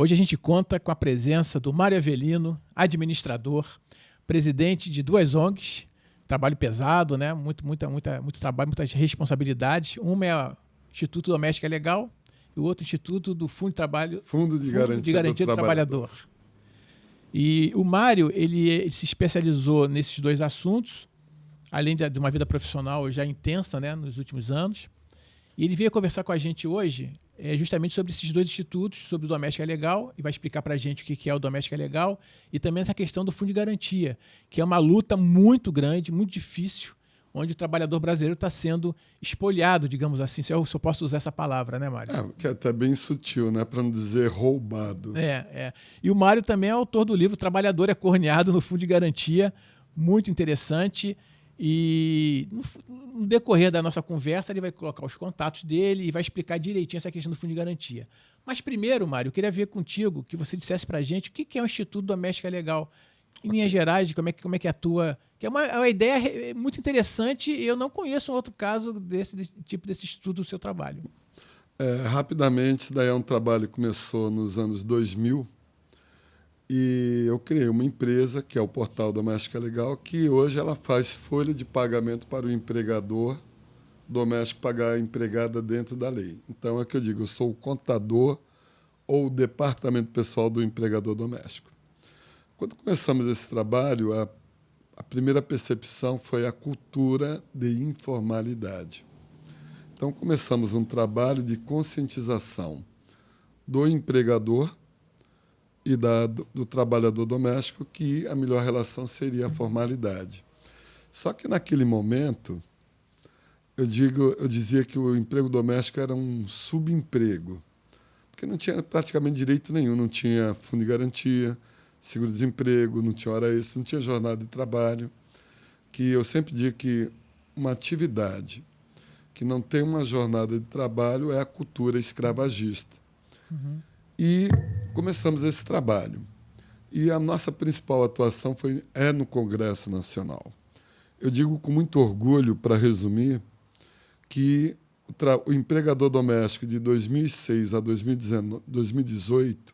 Hoje a gente conta com a presença do Mário Avelino, administrador, presidente de duas ONGs, trabalho pesado, né? Muito trabalho, muitas responsabilidades. Uma é o Instituto Doméstica Legal e o outro Instituto do Fundo de Garantia do Trabalhador. E o Mário, ele se especializou nesses dois assuntos, além de uma vida profissional já intensa, né, nos últimos anos. E ele veio conversar com a gente hoje justamente sobre esses dois institutos, sobre o Doméstica Legal, e vai explicar para a gente o que é o Doméstica Legal, e também essa questão do Fundo de Garantia, que é uma luta muito grande, muito difícil, onde o trabalhador brasileiro está sendo espoliado, digamos assim, se eu posso usar essa palavra, né, Mário? Que é até bem sutil, né, para não dizer roubado. E o Mário também é autor do livro Trabalhador é Corneado no Fundo de Garantia, muito interessante. E no decorrer da nossa conversa, ele vai colocar os contatos dele e vai explicar direitinho essa questão do Fundo de Garantia. Mas primeiro, Mário, eu queria ver contigo que você dissesse para a gente o que é o Instituto Doméstica Legal. Em linhas gerais, como é que atua. Que é uma ideia muito interessante e eu não conheço um outro caso desse instituto do seu trabalho. Rapidamente, isso daí é um trabalho que começou nos anos 2000. E eu criei uma empresa, que é o Portal Doméstica Legal, que hoje ela faz folha de pagamento para o empregador doméstico pagar a empregada dentro da lei. Então, é que eu digo, eu sou o contador ou o departamento pessoal do empregador doméstico. Quando começamos esse trabalho, a primeira percepção foi a cultura de informalidade. Então, começamos um trabalho de conscientização do empregador e do trabalhador doméstico, que a melhor relação seria a formalidade. Só que, naquele momento, eu dizia que o emprego doméstico era um subemprego, porque não tinha praticamente direito nenhum, não tinha fundo de garantia, seguro-desemprego, não tinha hora extra, não tinha jornada de trabalho, que eu sempre digo que uma atividade que não tem uma jornada de trabalho é a cultura escravagista. Uhum. E começamos esse trabalho. E a nossa principal atuação é no Congresso Nacional. Eu digo com muito orgulho, para resumir, que o empregador doméstico de 2006 a 2018,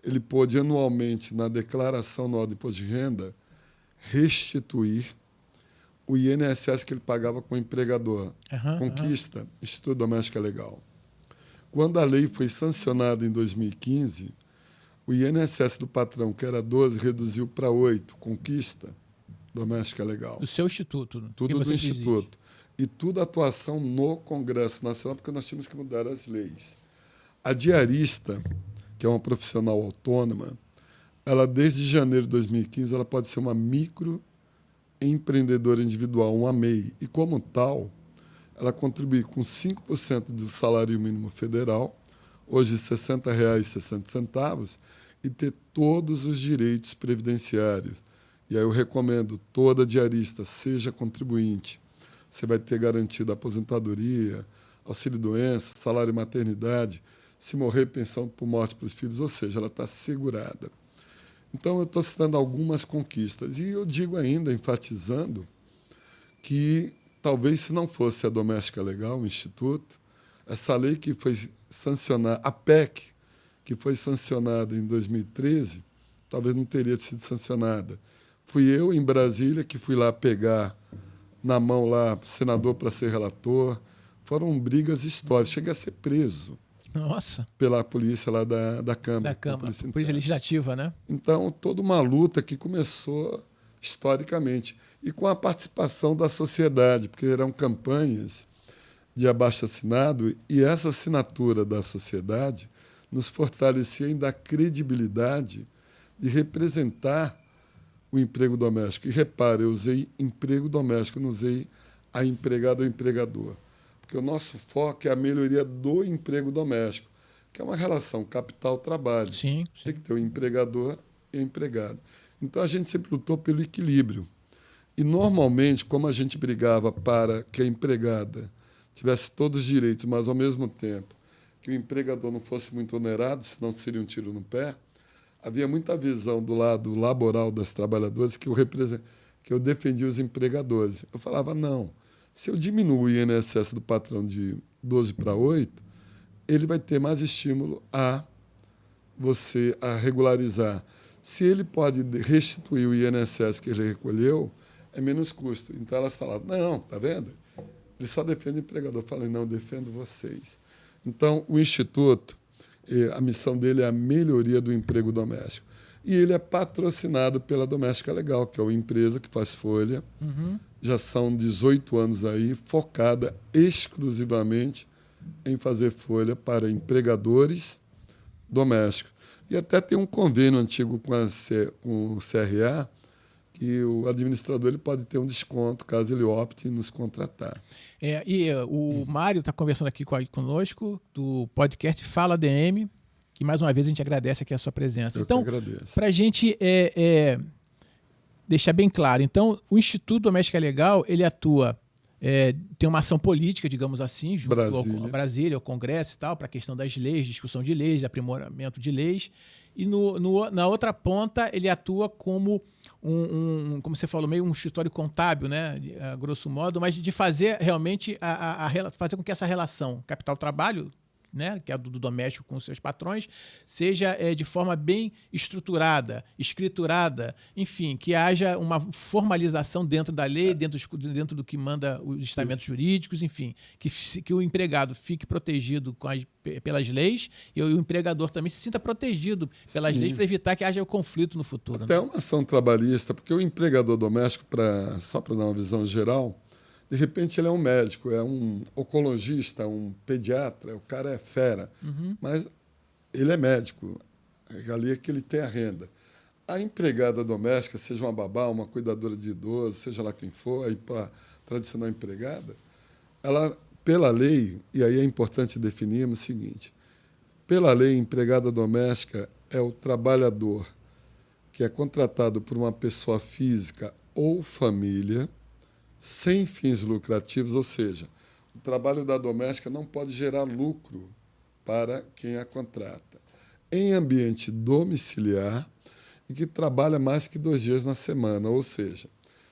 ele pôde anualmente, na declaração anual de imposto de renda, restituir o INSS que ele pagava com o empregador. Conquista, Instituto Doméstica Legal. Quando a lei foi sancionada em 2015, o INSS do patrão, que era 12, reduziu para 8, Conquista Doméstica Legal. Do seu instituto. Tudo do Instituto. E tudo atuação no Congresso Nacional, porque nós tínhamos que mudar as leis. A diarista, que é uma profissional autônoma, ela, desde janeiro de 2015, ela pode ser uma microempreendedora individual, uma MEI. E, como tal, ela contribui com 5% do salário mínimo federal, hoje R$ 60,60, e ter todos os direitos previdenciários. E aí eu recomendo, toda diarista, seja contribuinte. Você vai ter garantida aposentadoria, auxílio-doença, salário maternidade, se morrer, pensão por morte para os filhos, ou seja, ela está assegurada. Então, eu estou citando algumas conquistas. E eu digo ainda, enfatizando, que talvez, se não fosse a Doméstica Legal, o Instituto, essa lei que foi sancionada, a PEC, que foi sancionada em 2013, talvez não teria sido sancionada. Fui eu, em Brasília, que fui lá pegar na mão lá o senador para ser relator. Foram brigas históricas. Cheguei a ser preso. Nossa. Pela polícia lá da Câmara. Da Câmara, polícia legislativa, né? Então, toda uma luta que começou historicamente e com a participação da sociedade, porque eram campanhas de abaixo-assinado, e essa assinatura da sociedade nos fortalecia em dar credibilidade de representar o emprego doméstico. E repare, eu usei emprego doméstico, não usei a empregada ou empregador, porque o nosso foco é a melhoria do emprego doméstico, que é uma relação capital-trabalho. Sim. Tem que ter o empregador e o empregado. Então, a gente sempre lutou pelo equilíbrio. E, normalmente, como a gente brigava para que a empregada tivesse todos os direitos, mas, ao mesmo tempo, que o empregador não fosse muito onerado, senão seria um tiro no pé, havia muita visão do lado laboral das trabalhadoras que eu defendia os empregadores. Eu falava, não, se eu diminuo o INSS do patrão de 12 para 8, ele vai ter mais estímulo a você a regularizar. Se ele pode restituir o INSS que ele recolheu, é menos custo. Então elas falavam, não, tá vendo? Ele só defende o empregador. Eu falei, não, eu defendo vocês. Então, o Instituto, a missão dele é a melhoria do emprego doméstico. E ele é patrocinado pela Doméstica Legal, que é uma empresa que faz folha. Já são 18 anos aí, focada exclusivamente em fazer folha para empregadores domésticos. E até tem um convênio antigo com o CRA, que o administrador ele pode ter um desconto caso ele opte em nos contratar. O Mário está conversando aqui conosco do podcast Fala DM, e mais uma vez a gente agradece aqui a sua presença. Eu então, para a gente deixar bem claro, então o Instituto Doméstica Legal ele atua, tem uma ação política, digamos assim, junto ao Brasília, ao Congresso e tal, para a questão das leis, discussão de leis, aprimoramento de leis. E na outra ponta ele atua como como você falou, meio um escritório contábil, né, a grosso modo, mas de fazer realmente fazer com que essa relação capital-trabalho, né, que é a do doméstico com os seus patrões, seja de forma bem estruturada, escriturada, enfim, que haja uma formalização dentro da lei, dentro do que manda os estamentos jurídicos, enfim, que o empregado fique protegido pelas leis e o empregador também se sinta protegido pelas leis para evitar que haja o conflito no futuro. Até uma ação trabalhista, porque o empregador doméstico, só para dar uma visão geral, de repente ele é um médico, é um oncologista, um pediatra, o cara é fera, mas ele é médico, ali é que ele tem a renda. A empregada doméstica, seja uma babá, uma cuidadora de idoso, seja lá quem for, a tradicional empregada, ela, pela lei, e aí é importante definirmos o seguinte, pela lei, empregada doméstica é o trabalhador que é contratado por uma pessoa física ou família, sem fins lucrativos, ou seja, o trabalho da doméstica não pode gerar lucro para quem a contrata. Em ambiente domiciliar e que trabalha mais que 2 dias na semana, ou seja,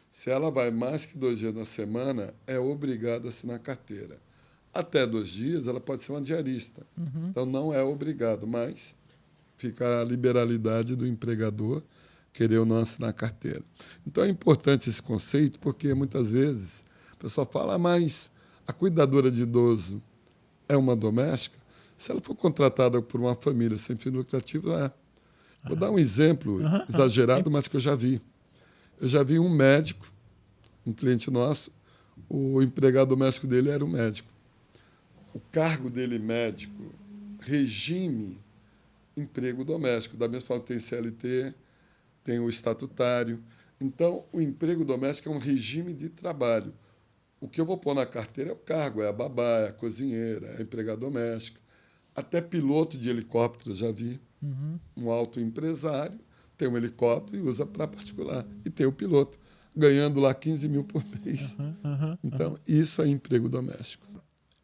se ela vai mais que 2 dias na semana, é obrigada a assinar carteira. Até 2 dias, ela pode ser uma diarista. Então, não é obrigado, mas fica a liberalidade do empregador querer ou não assinar carteira. Então, é importante esse conceito, porque muitas vezes a pessoa fala, mas a cuidadora de idoso é uma doméstica? Se ela for contratada por uma família sem fim lucrativo, é. Vou dar um exemplo exagerado, mas que eu já vi. Eu já vi um médico, um cliente nosso, o empregado doméstico dele era um médico. O cargo dele médico, regime, emprego doméstico. Da mesma forma que tem CLT, tem o estatutário. Então, o emprego doméstico é um regime de trabalho. O que eu vou pôr na carteira é o cargo, é a babá, é a cozinheira, é a empregada doméstica. Até piloto de helicóptero já vi. Um autoempresário tem um helicóptero e usa para particular. E tem o piloto, ganhando lá 15 mil por mês. Então, isso é emprego doméstico.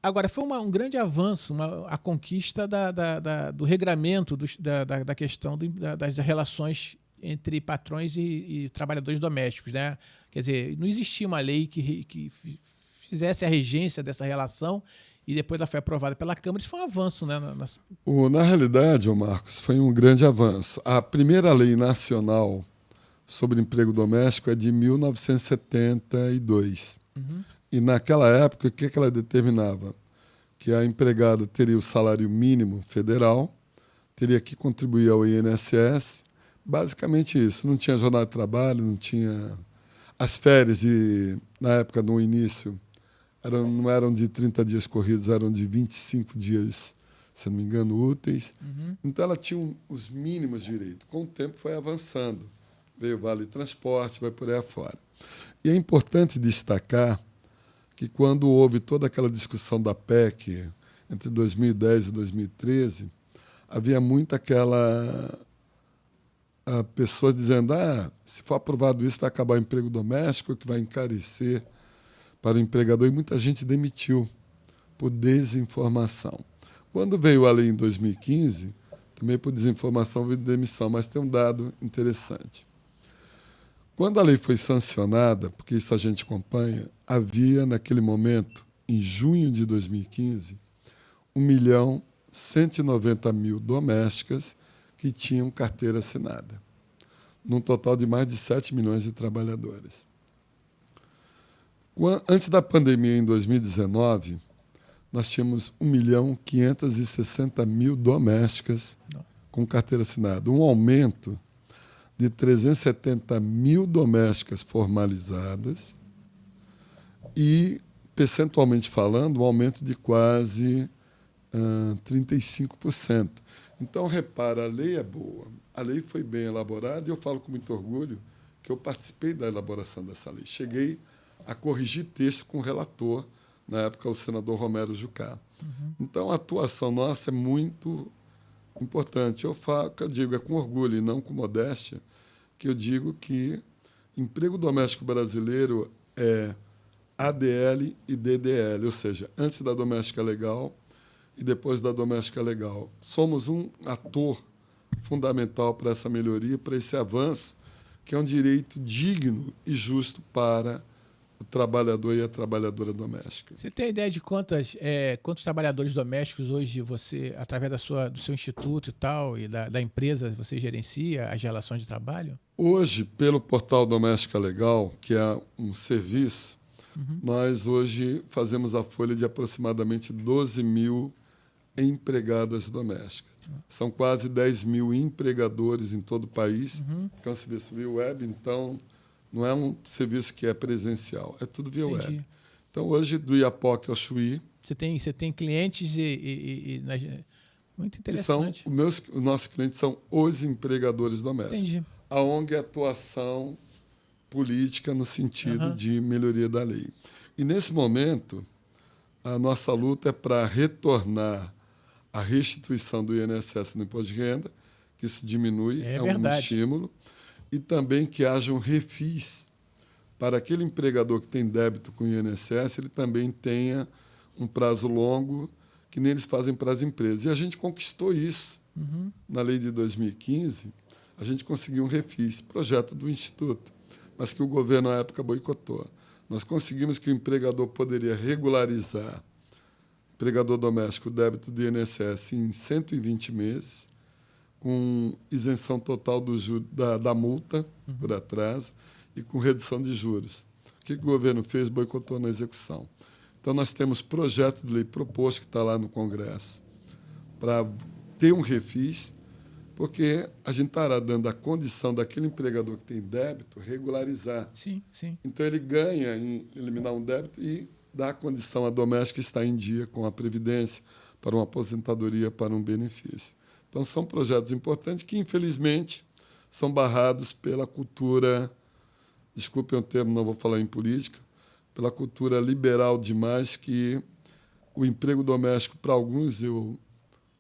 Agora, foi um grande avanço, a conquista do regramento da questão das relações entre patrões e trabalhadores domésticos, né? Quer dizer, não existia uma lei que fizesse a regência dessa relação e depois ela foi aprovada pela Câmara. Isso foi um avanço, né? Na realidade, Marcos, foi um grande avanço. A primeira lei nacional sobre emprego doméstico é de 1972. E naquela época, o que ela determinava? Que a empregada teria o salário mínimo federal, teria que contribuir ao INSS, basicamente isso. Não tinha jornada de trabalho, não tinha... As férias, na época, no início, não eram de 30 dias corridos, eram de 25 dias, se não me engano, úteis. Então, ela tinha os mínimos direitos. Com o tempo, foi avançando. Veio o Vale Transporte, vai por aí afora. E é importante destacar que, quando houve toda aquela discussão da PEC, entre 2010 e 2013, havia muito aquela... pessoas dizendo, se for aprovado isso, vai acabar o emprego doméstico, que vai encarecer para o empregador, e muita gente demitiu por desinformação. Quando veio a lei em 2015, também por desinformação veio demissão, mas tem um dado interessante. Quando a lei foi sancionada, porque isso a gente acompanha, havia, naquele momento, em junho de 2015, 1.190.000 domésticas que tinham carteira assinada, num total de mais de 7 milhões de trabalhadores. Antes da pandemia, em 2019, nós tínhamos 1.560.000 domésticas com carteira assinada, um aumento de 370.000 domésticas formalizadas e, percentualmente falando, um aumento de quase 35%. Então, repara, a lei é boa, a lei foi bem elaborada e eu falo com muito orgulho que eu participei da elaboração dessa lei. Cheguei a corrigir texto com o relator, na época o senador Romero Jucá. Então, a atuação nossa é muito importante. Eu digo, é com orgulho e não com modéstia, que eu digo que emprego doméstico brasileiro é ADL e DDL, ou seja, antes da doméstica legal e depois da doméstica legal. Somos um ator fundamental para essa melhoria, para esse avanço, que é um direito digno e justo para o trabalhador e a trabalhadora doméstica. Você tem ideia de quantos trabalhadores domésticos hoje você, através do seu instituto e tal, e da empresa, você gerencia as relações de trabalho? Hoje, pelo Portal Doméstica Legal, que é um serviço, nós hoje fazemos a folha de aproximadamente 12 mil empregadas domésticas. São quase 10 mil empregadores em todo o país, que é um serviço via web, então não é um serviço que é presencial, é tudo via web. Então, hoje, do Iapoque ao Chuí... Você tem clientes muito interessante. Os nossos clientes são os empregadores domésticos. Entendi. A ONG é atuação política no sentido de melhoria da lei. E, nesse momento, a nossa luta é para retornar a restituição do INSS no imposto de renda, que isso diminui, é um estímulo, e também que haja um refis para aquele empregador que tem débito com o INSS, ele também tenha um prazo longo, que nem eles fazem para as empresas. E a gente conquistou isso na lei de 2015, a gente conseguiu um refis, projeto do Instituto, mas que o governo, na época, boicotou. Nós conseguimos que o empregador poderia regularizar, empregador doméstico, o débito do INSS em 120 meses, com isenção total da multa por atraso e com redução de juros. O que o governo fez? Boicotou na execução. Então, nós temos projeto de lei proposto, que está lá no Congresso, para ter um refis, porque a gente estará dando a condição daquele empregador que tem débito regularizar. Sim. Então, ele ganha em eliminar um débito e dá a condição à doméstica estar em dia com a Previdência, para uma aposentadoria, para um benefício. Então, são projetos importantes que, infelizmente, são barrados pela cultura, desculpem o termo, não vou falar em política, pela cultura liberal demais, que o emprego doméstico, para alguns, eu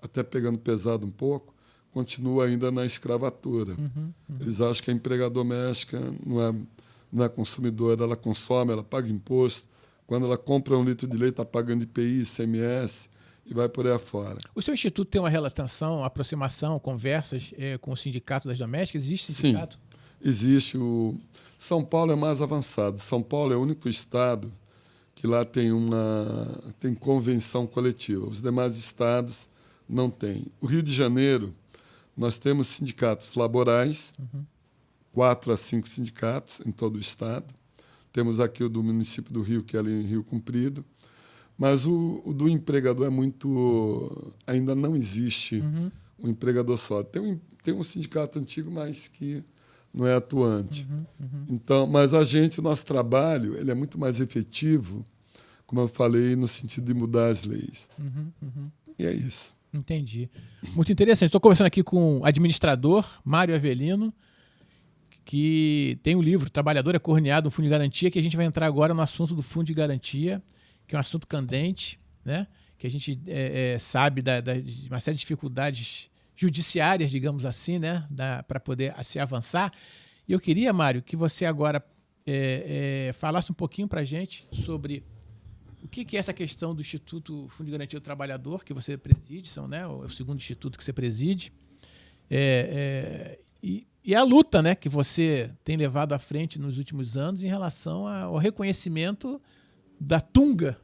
até pegando pesado um pouco, continua ainda na escravatura. Eles acham que a empregada doméstica não é consumidora, ela consome, ela paga imposto. Quando ela compra um litro de leite, está pagando IPI, ICMS, e vai por aí afora. O seu instituto tem uma relação, aproximação, conversas com o sindicato das domésticas? Existe sindicato? Sim, existe. São Paulo é mais avançado. São Paulo é o único estado que lá tem convenção coletiva. Os demais estados não têm. O Rio de Janeiro, nós temos sindicatos laborais, 4 a 5 sindicatos em todo o estado. Temos aqui o do município do Rio, que é ali em Rio Comprido. Mas o do empregador é muito... Ainda não existe um empregador só. Tem um sindicato antigo, mas que não é atuante. Então, mas o nosso trabalho, ele é muito mais efetivo, como eu falei, no sentido de mudar as leis. E é isso. Entendi. Muito interessante. Estou conversando aqui com o administrador Mário Avelino, que tem o livro Trabalhador é Corneado, um Fundo de Garantia, que a gente vai entrar agora no assunto do Fundo de Garantia, que é um assunto candente, né? Que a gente sabe de uma série de dificuldades judiciárias, digamos assim, né? Para poder se avançar. E eu queria, Mário, que você agora falasse um pouquinho para a gente sobre o que é essa questão do Instituto Fundo de Garantia do Trabalhador, que você preside, é o segundo instituto que você preside, e a luta, né, que você tem levado à frente nos últimos anos em relação ao reconhecimento da tunga,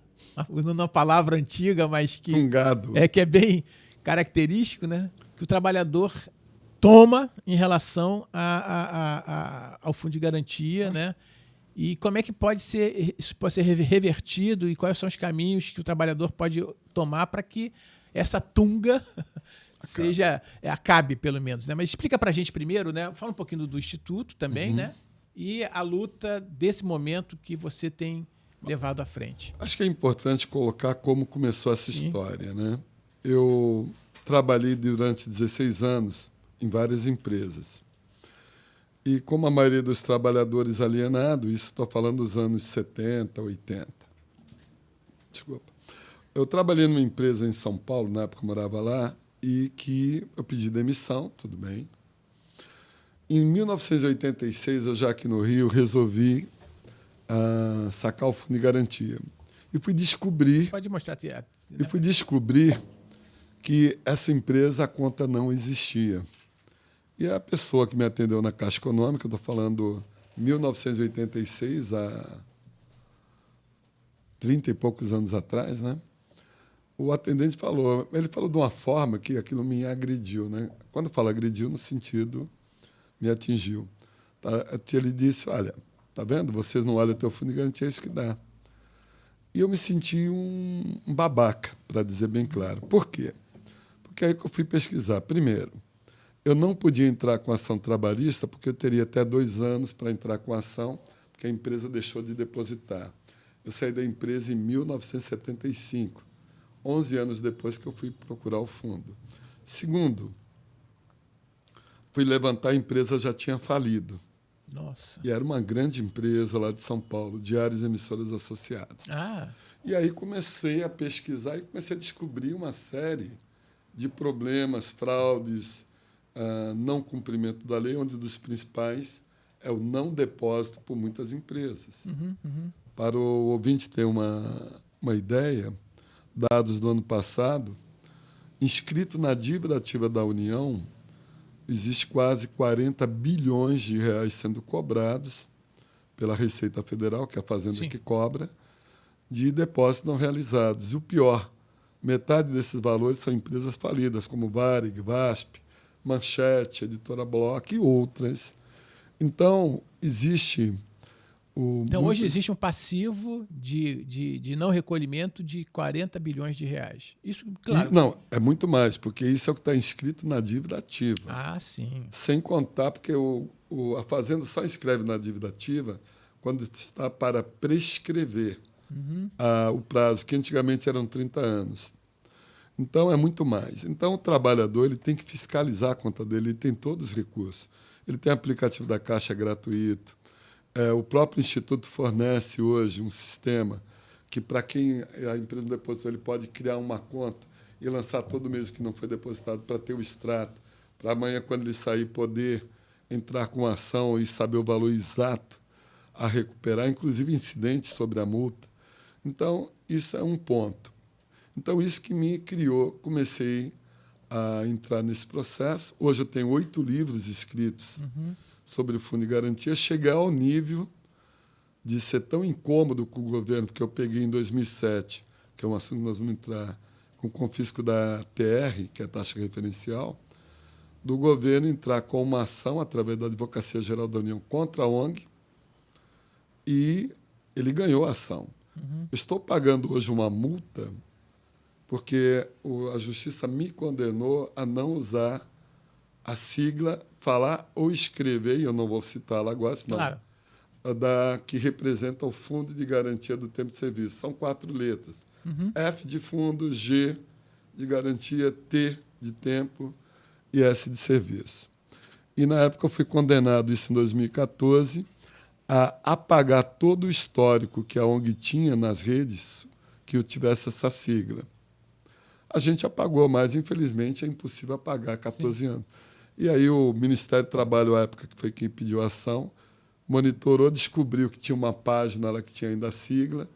usando uma palavra antiga, mas que Tungado. que é bem característico, né? Que o trabalhador toma em relação ao fundo de garantia, né? E como é que isso pode ser revertido e quais são os caminhos que o trabalhador pode tomar para que essa tunga acabe, pelo menos, né? Mas explica para a gente primeiro, né? Fala um pouquinho do Instituto também, né? E a luta desse momento que você tem levado à frente. Acho que é importante colocar como começou essa história, né? Eu trabalhei durante 16 anos em várias empresas. E como a maioria dos trabalhadores alienados, isso estou falando dos anos 70, 80. Desculpa. Eu trabalhei numa empresa em São Paulo, na época eu morava lá, e que eu pedi demissão, tudo bem. Em 1986, eu já aqui no Rio, resolvi sacar o fundo de garantia. E fui descobrir... Pode mostrar. E fui descobrir que essa empresa, a conta não existia. E a pessoa que me atendeu na Caixa Econômica, eu estou falando 1986, há 30 e poucos anos atrás, né? O atendente falou, ele falou de uma forma que aquilo me agrediu, né? Quando eu falo agrediu, no sentido, me atingiu. Ele disse, olha, tá vendo? Vocês não olham o teu fundo de garantia, é isso que dá. E eu me senti um babaca, para dizer bem claro. Por quê? Porque aí que eu fui pesquisar. Primeiro, eu não podia entrar com ação trabalhista porque eu teria até 2 anos para entrar com ação, porque a empresa deixou de depositar. Eu saí da empresa em 1975, 11 anos depois que eu fui procurar o fundo. Segundo, fui levantar, a empresa já tinha falido. Nossa. E era uma grande empresa lá de São Paulo, Diários e Emissoras Associados. E aí comecei a pesquisar e comecei a descobrir uma série de problemas, fraudes, não cumprimento da lei, onde um dos principais é o não depósito por muitas empresas. Para o ouvinte ter uma ideia, dados do ano passado, inscrito na dívida ativa da União, existe quase 40 bilhões de reais sendo cobrados pela Receita Federal, que é a Fazenda que cobra, de depósitos não realizados. E o pior, metade desses valores são empresas falidas, como Varig, VASP, Manchete, Editora Bloch e outras. Então, existe... hoje existe um passivo de não recolhimento de 40 bilhões de reais. Isso, claro. Não, é muito mais, porque isso é o que está inscrito na dívida ativa. Sim. Sem contar, porque a Fazenda só inscreve na dívida ativa quando está para prescrever o prazo, que antigamente eram 30 anos. Então, é muito mais. Então, o trabalhador ele tem que fiscalizar a conta dele, ele tem todos os recursos. Ele tem aplicativo da Caixa gratuito. O próprio Instituto fornece hoje um sistema que, para quem a empresa depositou, ele pode criar uma conta e lançar todo mês que não foi depositado para ter o extrato, para amanhã, quando ele sair, poder entrar com uma ação e saber o valor exato a recuperar, inclusive incidentes sobre a multa. Então, isso é um ponto. Então, isso que me criou, comecei a entrar nesse processo. Hoje eu tenho 8 livros escritos sobre o fundo de garantia, chegar ao nível de ser tão incômodo com o governo, porque eu peguei em 2007, que é um assunto que nós vamos entrar, com o confisco da TR, que é a taxa referencial, do governo entrar com uma ação através da Advocacia Geral da União contra a ONG, e ele ganhou a ação. Estou pagando hoje uma multa porque a Justiça me condenou a não usar a sigla, falar ou escrever, e eu não vou citá-la agora, senão, que representa o Fundo de Garantia do Tempo de Serviço. São 4 letras. F de fundo, G de garantia, T de tempo e S de serviço. E, na época, eu fui condenado, isso em 2014, a apagar todo o histórico que a ONG tinha nas redes que eu tivesse essa sigla. A gente apagou, mas, infelizmente, é impossível apagar 14 anos. E aí o Ministério do Trabalho, à época, que foi quem pediu a ação, monitorou, descobriu que tinha uma página lá que tinha ainda a sigla,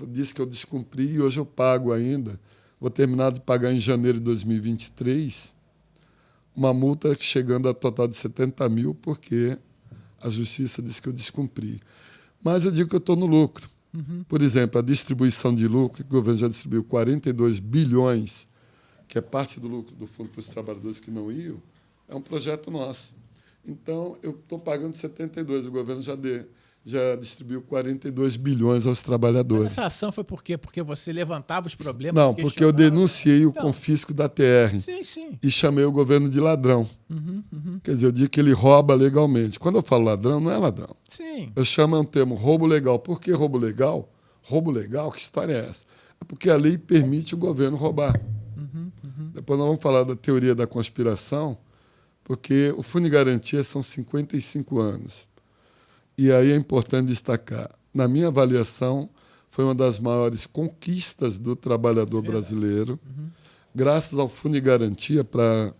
disse que eu descumpri e hoje eu pago ainda. Vou terminar de pagar em janeiro de 2023 uma multa chegando a total de 70 mil, porque a Justiça disse que eu descumpri. Mas eu digo que eu estou no lucro. Por exemplo, a distribuição de lucro, que o governo já distribuiu 42 bilhões, que é parte do lucro do fundo para os trabalhadores que não iam, É um projeto nosso. Então, eu estou pagando 72, o governo já distribuiu 42 bilhões aos Mas trabalhadores. essa ação foi por quê? Porque você levantava os problemas? Não, porque eu denunciei o Não. confisco da TR Sim, sim. e chamei o governo de ladrão. Quer dizer, eu digo que ele rouba legalmente. Quando eu falo ladrão, não é ladrão. Sim. Eu chamo um termo roubo legal. Por que roubo legal? Roubo legal, que história é essa? É porque a lei permite o governo roubar. Depois nós vamos falar da teoria da conspiração, porque o Fundo de Garantia são 55 anos. E aí é importante destacar, na minha avaliação, foi uma das maiores conquistas do trabalhador brasileiro. Graças ao Fundo de Garantia, para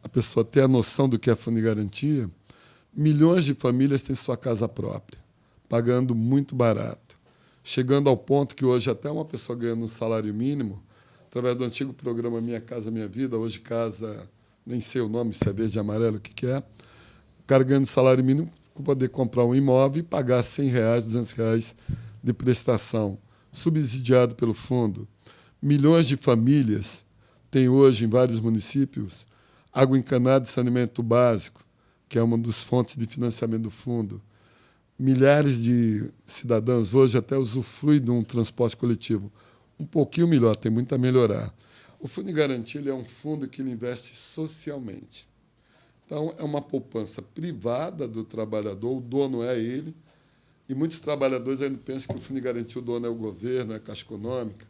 a pessoa ter a noção do que é Fundo de Garantia, milhões de famílias têm sua casa própria, pagando muito barato. Chegando ao ponto que hoje até uma pessoa ganhando um salário mínimo, através do antigo programa Minha Casa Minha Vida, hoje Casa, nem sei o nome, se é verde e amarelo, o que é, o cara ganhando salário mínimo para poder comprar um imóvel e pagar R$100, R$200 de prestação, subsidiado pelo fundo. Milhões de famílias têm hoje, em vários municípios, água encanada e saneamento básico, que é uma das fontes de financiamento do fundo. Milhares de cidadãos hoje até usufruem de um transporte coletivo um pouquinho melhor, tem muito a melhorar. O Fundo de Garantia ele é um fundo que ele investe socialmente. Então, é uma poupança privada do trabalhador, o dono é ele, e muitos trabalhadores ainda pensam que o Fundo de Garantia, o dono é o governo, é a Caixa Econômica.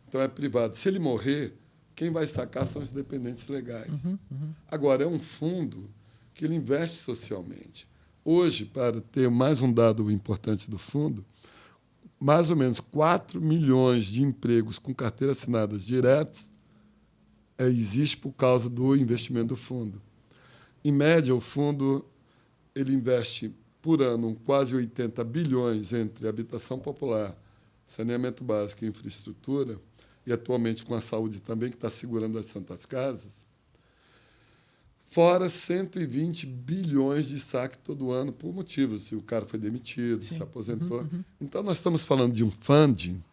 Então, é privado. Se ele morrer, quem vai sacar são os dependentes legais. Agora, é um fundo que ele investe socialmente. Hoje, para ter mais um dado importante do fundo, mais ou menos 4 milhões de empregos com carteira assinadas diretos existe por causa do investimento do fundo. Em média, o fundo ele investe por ano quase 80 bilhões entre habitação popular, saneamento básico e infraestrutura, e atualmente com a saúde também, que está segurando as santas casas, fora 120 bilhões de saque todo ano por motivos. Se o cara foi demitido, se aposentou. Então, nós estamos falando de um funding,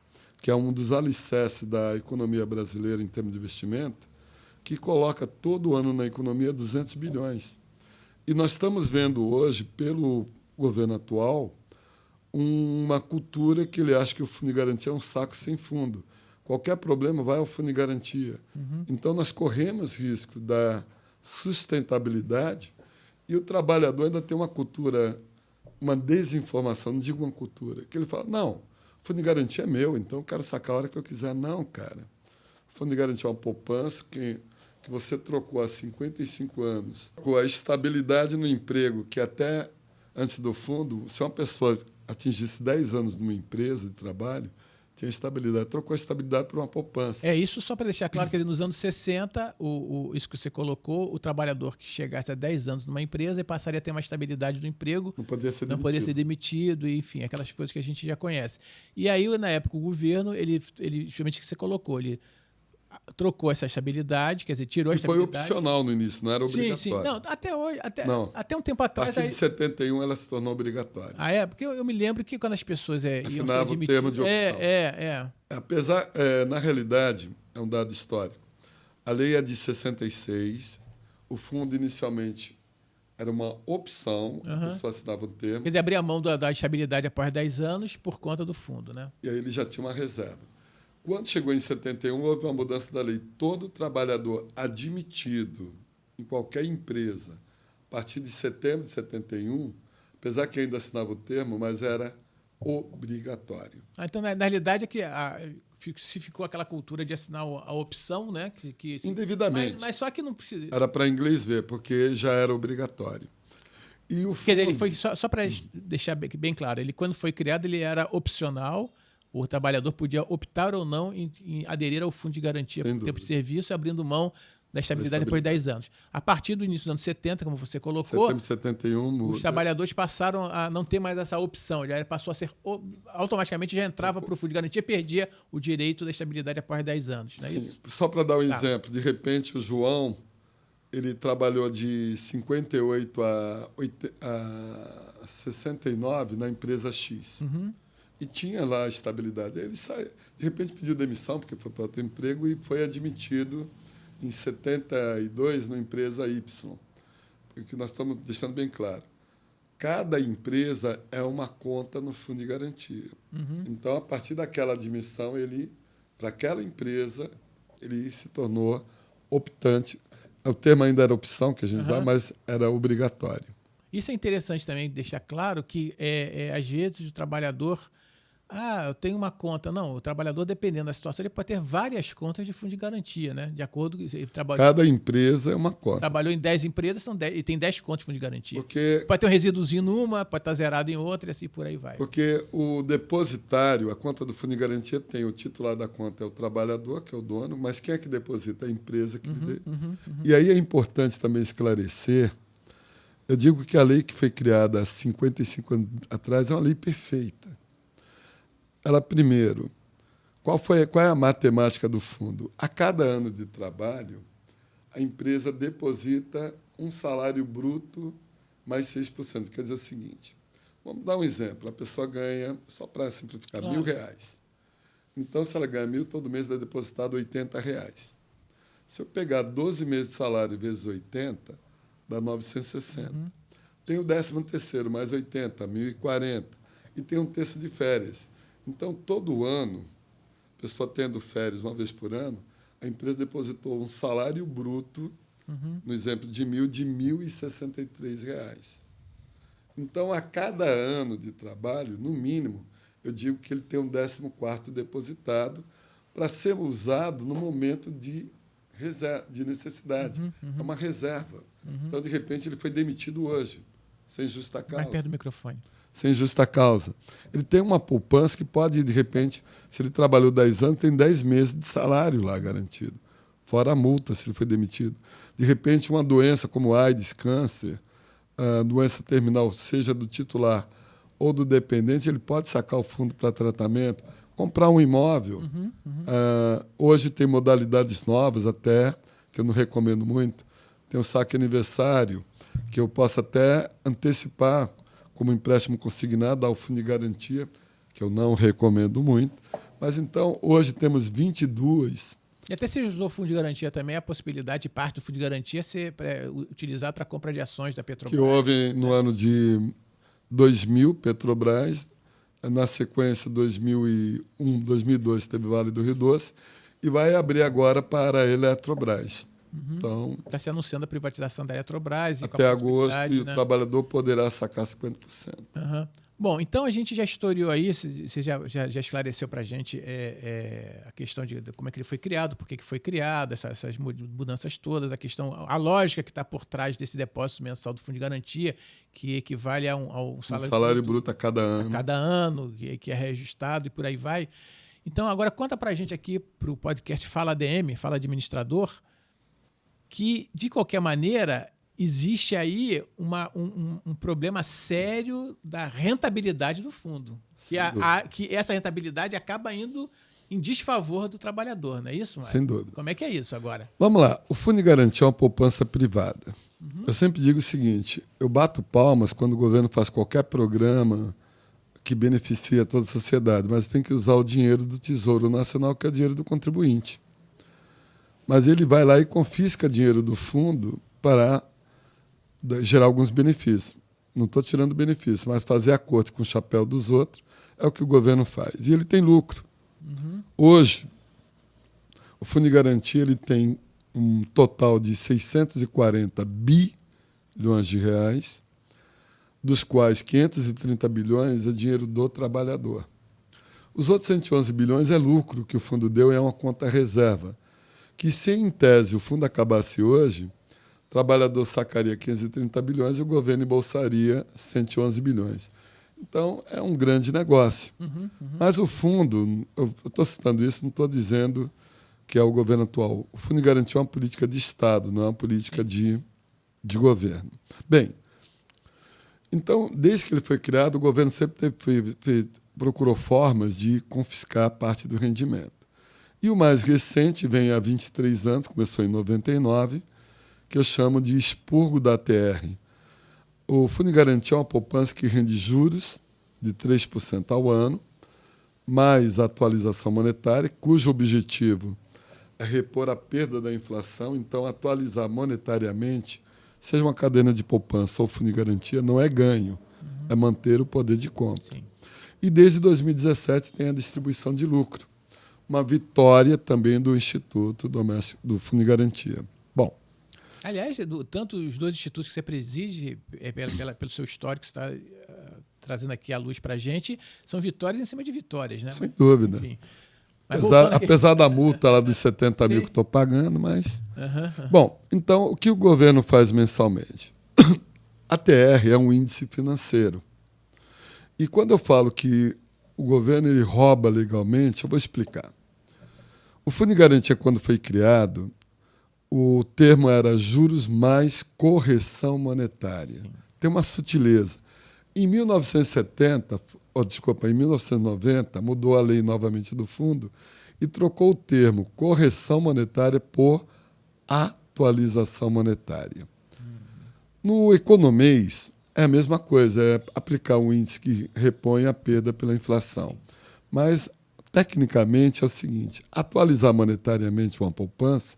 que é um dos alicerces da economia brasileira em termos de investimento, que coloca todo ano na economia 200 bilhões. E nós estamos vendo hoje, pelo governo atual, uma cultura que ele acha que o Fundo de Garantia é um saco sem fundo. Qualquer problema vai ao Fundo de Garantia. Então, nós corremos risco da sustentabilidade e o trabalhador ainda tem uma cultura, uma desinformação, não digo uma cultura, que ele fala, não, o Fundo de Garantia é meu, então eu quero sacar a hora que eu quiser. Não, cara. O Fundo de Garantia é uma poupança que você trocou há 55 anos, com a estabilidade no emprego, que até antes do fundo, se uma pessoa atingisse 10 anos numa empresa de trabalho, tinha estabilidade. Trocou a estabilidade por uma poupança. É isso, só para deixar claro que nos anos 60, isso que você colocou, o trabalhador que chegasse a 10 anos numa empresa e passaria a ter uma estabilidade do emprego, Não poderia ser não demitido. poderia ser demitido, enfim, aquelas coisas que a gente já conhece. E aí, na época, o governo, ele justamente o que você colocou, ele trocou essa estabilidade, quer dizer, tirou a Que foi estabilidade. opcional no início, não era obrigatório. Sim. Não, até hoje, Não. até um tempo A atrás... partir de 71 ela se tornou obrigatória. Ah, é? Porque eu me lembro que quando as pessoas iam ser Assinava o termo de opção. Apesar, na realidade, é um dado histórico. A lei é de 66, o fundo inicialmente era uma opção, a pessoa assinava o termo. Quer dizer, abrir a mão da estabilidade após 10 anos por conta do fundo, né? E aí ele já tinha uma reserva. Quando chegou em 71, houve uma mudança da lei. Todo trabalhador admitido em qualquer empresa, a partir de setembro de 71, apesar que ainda assinava o termo, mas era obrigatório. Então, na realidade, é que se ficou aquela cultura de assinar a opção, né? Indevidamente. Mas só que não precisa... Era para inglês ver, porque já era obrigatório. E o fundo... Quer dizer, ele foi, só para deixar bem claro, ele quando foi criado, ele era opcional. O trabalhador podia optar ou não em aderir ao Fundo de Garantia por tempo de serviço, abrindo mão da estabilidade depois de 10 anos. A partir do início dos anos 70, como você colocou, setembro de 71, muda. Os trabalhadores passaram a não ter mais essa opção. Já passou a ser... Automaticamente já entrava para o Fundo de Garantia e perdia o direito da estabilidade após 10 anos. Não é isso? Só para dar um exemplo, de repente o João ele trabalhou de 58 a 69 na empresa X. E tinha lá a estabilidade. Ele saiu, de repente pediu demissão, porque foi para outro emprego, e foi admitido em 72 na empresa Y. que nós estamos deixando bem claro. Cada empresa é uma conta no fundo de garantia. Então, a partir daquela admissão, para aquela empresa, ele se tornou optante. O termo ainda era opção, que a gente usava, mas era obrigatório. Isso é interessante também deixar claro que, às vezes, o trabalhador... eu tenho uma conta. Não, o trabalhador, dependendo da situação, ele pode ter várias contas de fundo de garantia, né? De acordo com... Cada empresa é uma conta. Trabalhou em 10 empresas, e tem 10 contas de fundo de garantia. Porque, pode ter um resíduozinho numa, pode estar zerado em outra, e assim por aí vai. Porque o depositário, a conta do fundo de garantia, tem o titular da conta, é o trabalhador, que é o dono, mas quem é que deposita? A empresa que E aí é importante também esclarecer. Eu digo que a lei que foi criada há 55 anos atrás é uma lei perfeita. Ela, primeiro, qual é a matemática do fundo? A cada ano de trabalho, a empresa deposita um salário bruto mais 6%. Quer dizer o seguinte, vamos dar um exemplo. A pessoa ganha, só para simplificar, R$1.000. Então, se ela ganha 1.000, todo mês é depositado R$80. Se eu pegar 12 meses de salário vezes 80, dá 960. Tem o 13º mais 80, 1.040. E tem um terço de férias. Então, todo ano, a pessoa tendo férias uma vez por ano, a empresa depositou um salário bruto, no exemplo de 1.000, de R$1.063. Então, a cada ano de trabalho, no mínimo, eu digo que ele tem um 14º depositado para ser usado no momento de necessidade. É uma reserva. Então, de repente, ele foi demitido hoje, sem justa causa. Mais perto do microfone. Sem justa causa. Ele tem uma poupança que pode, de repente, se ele trabalhou 10 anos, tem 10 meses de salário lá garantido, fora a multa se ele foi demitido. De repente, uma doença como AIDS, câncer, doença terminal, seja do titular ou do dependente, ele pode sacar o fundo para tratamento, comprar um imóvel. Hoje tem modalidades novas até, que eu não recomendo muito. Tem o saque aniversário, que eu posso até antecipar como empréstimo consignado ao fundo de garantia, que eu não recomendo muito. Mas, então, hoje temos 22. E até se usou o fundo de garantia também, a possibilidade de parte do fundo de garantia ser utilizado para a compra de ações da Petrobras. Que houve no ano de 2000, Petrobras. Na sequência, 2001, 2002, teve Vale do Rio Doce. E vai abrir agora para a Eletrobras. Então, está se anunciando a privatização da Eletrobras. Até agosto, e o trabalhador poderá sacar 50%. Bom, então a gente já historiou aí, você já esclareceu para a gente a questão de como é que ele foi criado, por que foi criado, essas mudanças todas, a lógica que está por trás desse depósito mensal do Fundo de Garantia, que equivale ao salário bruto a cada ano. A cada ano, que é reajustado e por aí vai. Então, agora conta para a gente aqui, para o podcast Fala ADM, Fala Administrador, que, de qualquer maneira, existe aí um problema sério da rentabilidade do fundo. Que essa rentabilidade acaba indo em desfavor do trabalhador, não é isso, Mário? Sem dúvida. Como é que é isso agora? Vamos lá. O Fundo de Garantia é uma poupança privada. Eu sempre digo o seguinte, eu bato palmas quando o governo faz qualquer programa que beneficia toda a sociedade, mas tem que usar o dinheiro do Tesouro Nacional, que é o dinheiro do contribuinte. Mas ele vai lá e confisca dinheiro do fundo para gerar alguns benefícios. Não estou tirando benefício, mas fazer acordo com o chapéu dos outros é o que o governo faz. E ele tem lucro. Hoje, o Fundo de Garantia ele tem um total de 640 bilhões de reais, dos quais 530 bilhões é dinheiro do trabalhador. Os outros 111 bilhões é lucro que o fundo deu e é uma conta reserva, que se em tese o fundo acabasse hoje, o trabalhador sacaria 530 bilhões e o governo embolsaria 111 bilhões. Então, é um grande negócio. Mas o fundo, eu estou citando isso, não estou dizendo que é o governo atual. O Fundo de Garantia é uma política de Estado, não é uma política de governo. Bem, então, desde que ele foi criado, o governo sempre procurou formas de confiscar parte do rendimento. E o mais recente, vem há 23 anos, começou em 99, que eu chamo de expurgo da ATR. O Fundo de Garantia é uma poupança que rende juros de 3% ao ano, mais atualização monetária, cujo objetivo é repor a perda da inflação, então atualizar monetariamente seja uma cadena de poupança ou fundo de garantia, não é ganho, é manter o poder de compra. Sim. E desde 2017 tem a distribuição de lucro, uma vitória também do Instituto Doméstico do Fundo de Garantia. Bom, Aliás, tanto os dois institutos que você preside, pelo seu histórico que você está trazendo aqui à luz para a gente, são vitórias em cima de vitórias, né? sem dúvida. Enfim. Mas Apesar da multa lá dos 70 mil que estou pagando, mas... Bom, então, o que o governo faz mensalmente? A TR é um índice financeiro. E quando eu falo que o governo ele rouba legalmente, eu vou explicar. O Fundo de Garantia, quando foi criado, o termo era juros mais correção monetária. Sim. Tem uma sutileza. Em 1970, em 1990, mudou a lei novamente do fundo e trocou o termo correção monetária por atualização monetária. No economês, é a mesma coisa, é aplicar um índice que repõe a perda pela inflação. Mas, tecnicamente, é o seguinte, atualizar monetariamente uma poupança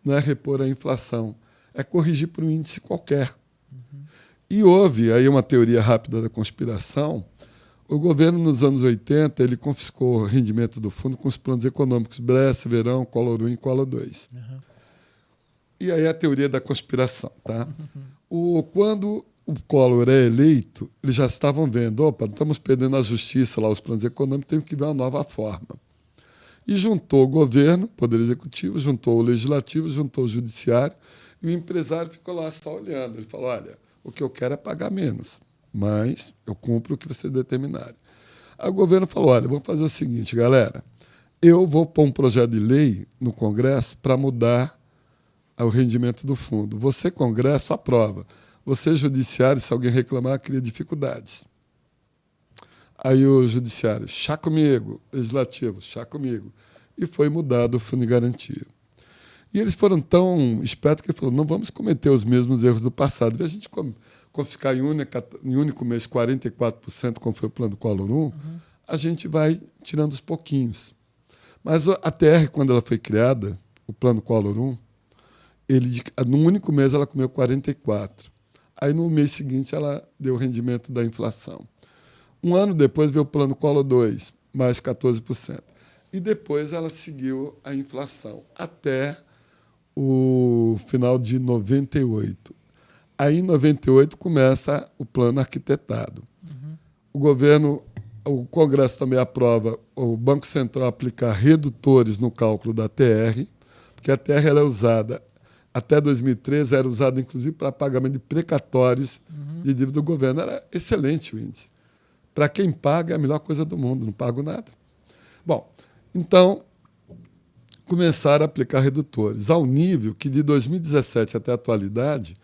não é repor a inflação, é corrigir por um índice qualquer. E houve aí uma teoria rápida da conspiração. O governo, nos anos 80, ele confiscou o rendimento do fundo com os planos econômicos Bresse, Verão, Collor 1 e Collor 2. E aí a teoria da conspiração. Tá? Quando o Collor é eleito, eles já estavam vendo, opa, estamos perdendo a justiça lá, os planos econômicos, temos que ver uma nova forma. E juntou o governo, Poder Executivo, juntou o Legislativo, juntou o Judiciário, e o empresário ficou lá só olhando. Ele falou, olha, o que eu quero é pagar menos, mas eu cumpro o que você determinar. Aí o governo falou, olha, vou fazer o seguinte, galera, eu vou pôr um projeto de lei no Congresso para mudar o rendimento do fundo. Você, Congresso, aprova. Você, Judiciário, se alguém reclamar, cria dificuldades. Aí o Judiciário, chá comigo. Legislativo, chá comigo. E foi mudado o Fundo de Garantia. E eles foram tão espertos que ele falou, não vamos cometer os mesmos erros do passado. E a gente confiscar em único mês 44%, como foi o plano do Collor 1, a gente vai tirando os pouquinhos. Mas a TR, quando ela foi criada, o plano Collor 1, no único mês ela comeu 44%. Aí no mês seguinte ela deu o rendimento da inflação. Um ano depois veio o plano Collor 2, mais 14%. E depois ela seguiu a inflação, até o final de 98. Aí, em 98, começa o plano arquitetado. O Congresso também aprova o Banco Central aplicar redutores no cálculo da TR, porque a TR ela é usada, até 2013, era usada inclusive para pagamento de precatórios de dívida do governo. Era excelente o índice. Para quem paga, é a melhor coisa do mundo, não pago nada. Bom, então, começaram a aplicar redutores, ao nível que, de 2017 até a atualidade,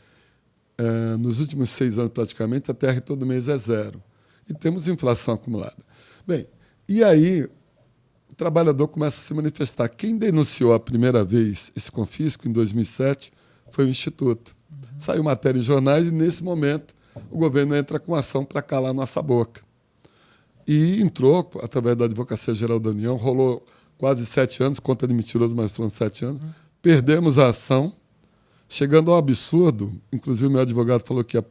nos últimos 6 anos praticamente, a TR todo mês é zero. E temos inflação acumulada. Bem, e aí o trabalhador começa a se manifestar. Quem denunciou a primeira vez esse confisco, em 2007, foi o Instituto. Saiu matéria em jornais e, nesse momento, o governo entra com ação para calar nossa boca. E entrou, através da Advocacia Geral da União, rolou quase 7 anos, conta de mentiroso, mas foram 7 anos. Perdemos a ação, chegando ao absurdo, inclusive o meu advogado falou que ia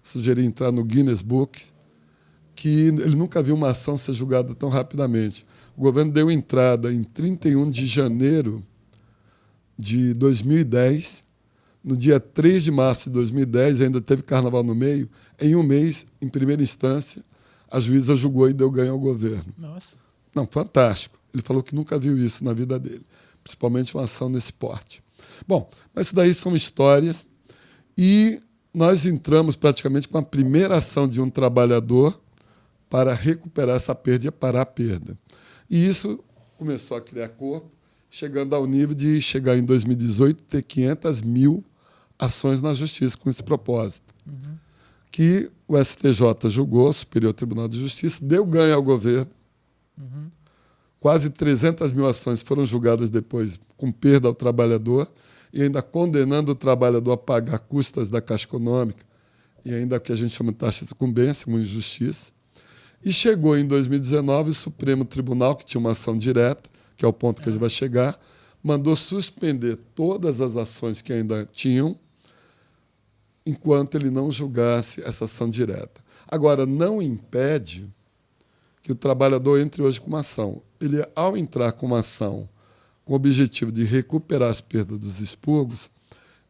sugerir entrar no Guinness Book, que ele nunca viu uma ação ser julgada tão rapidamente. O governo deu entrada em 31 de janeiro de 2010, no dia 3 de março de 2010, ainda teve carnaval no meio, em um mês, em primeira instância, a juíza julgou e deu ganho ao governo. Nossa. Não, fantástico. Ele falou que nunca viu isso na vida dele, principalmente uma ação nesse porte. Bom, mas isso daí são histórias e nós entramos praticamente com a primeira ação de um trabalhador para recuperar essa perda e parar a perda. E isso começou a criar corpo, chegando ao nível de chegar em 2018 ter 500 mil ações na justiça com esse propósito. Que o STJ julgou, o Superior Tribunal de Justiça, deu ganho ao governo. Quase 300 mil ações foram julgadas depois com perda ao trabalhador e ainda condenando o trabalhador a pagar custas da Caixa Econômica e ainda o que a gente chama de taxa de sucumbência, uma injustiça. E chegou em 2019 o Supremo Tribunal, que tinha uma ação direta, que é o ponto que a gente vai chegar, mandou suspender todas as ações que ainda tinham enquanto ele não julgasse essa ação direta. Agora, não impede que o trabalhador entre hoje com uma ação. Ele, ao entrar com uma ação com o objetivo de recuperar as perdas dos expurgos,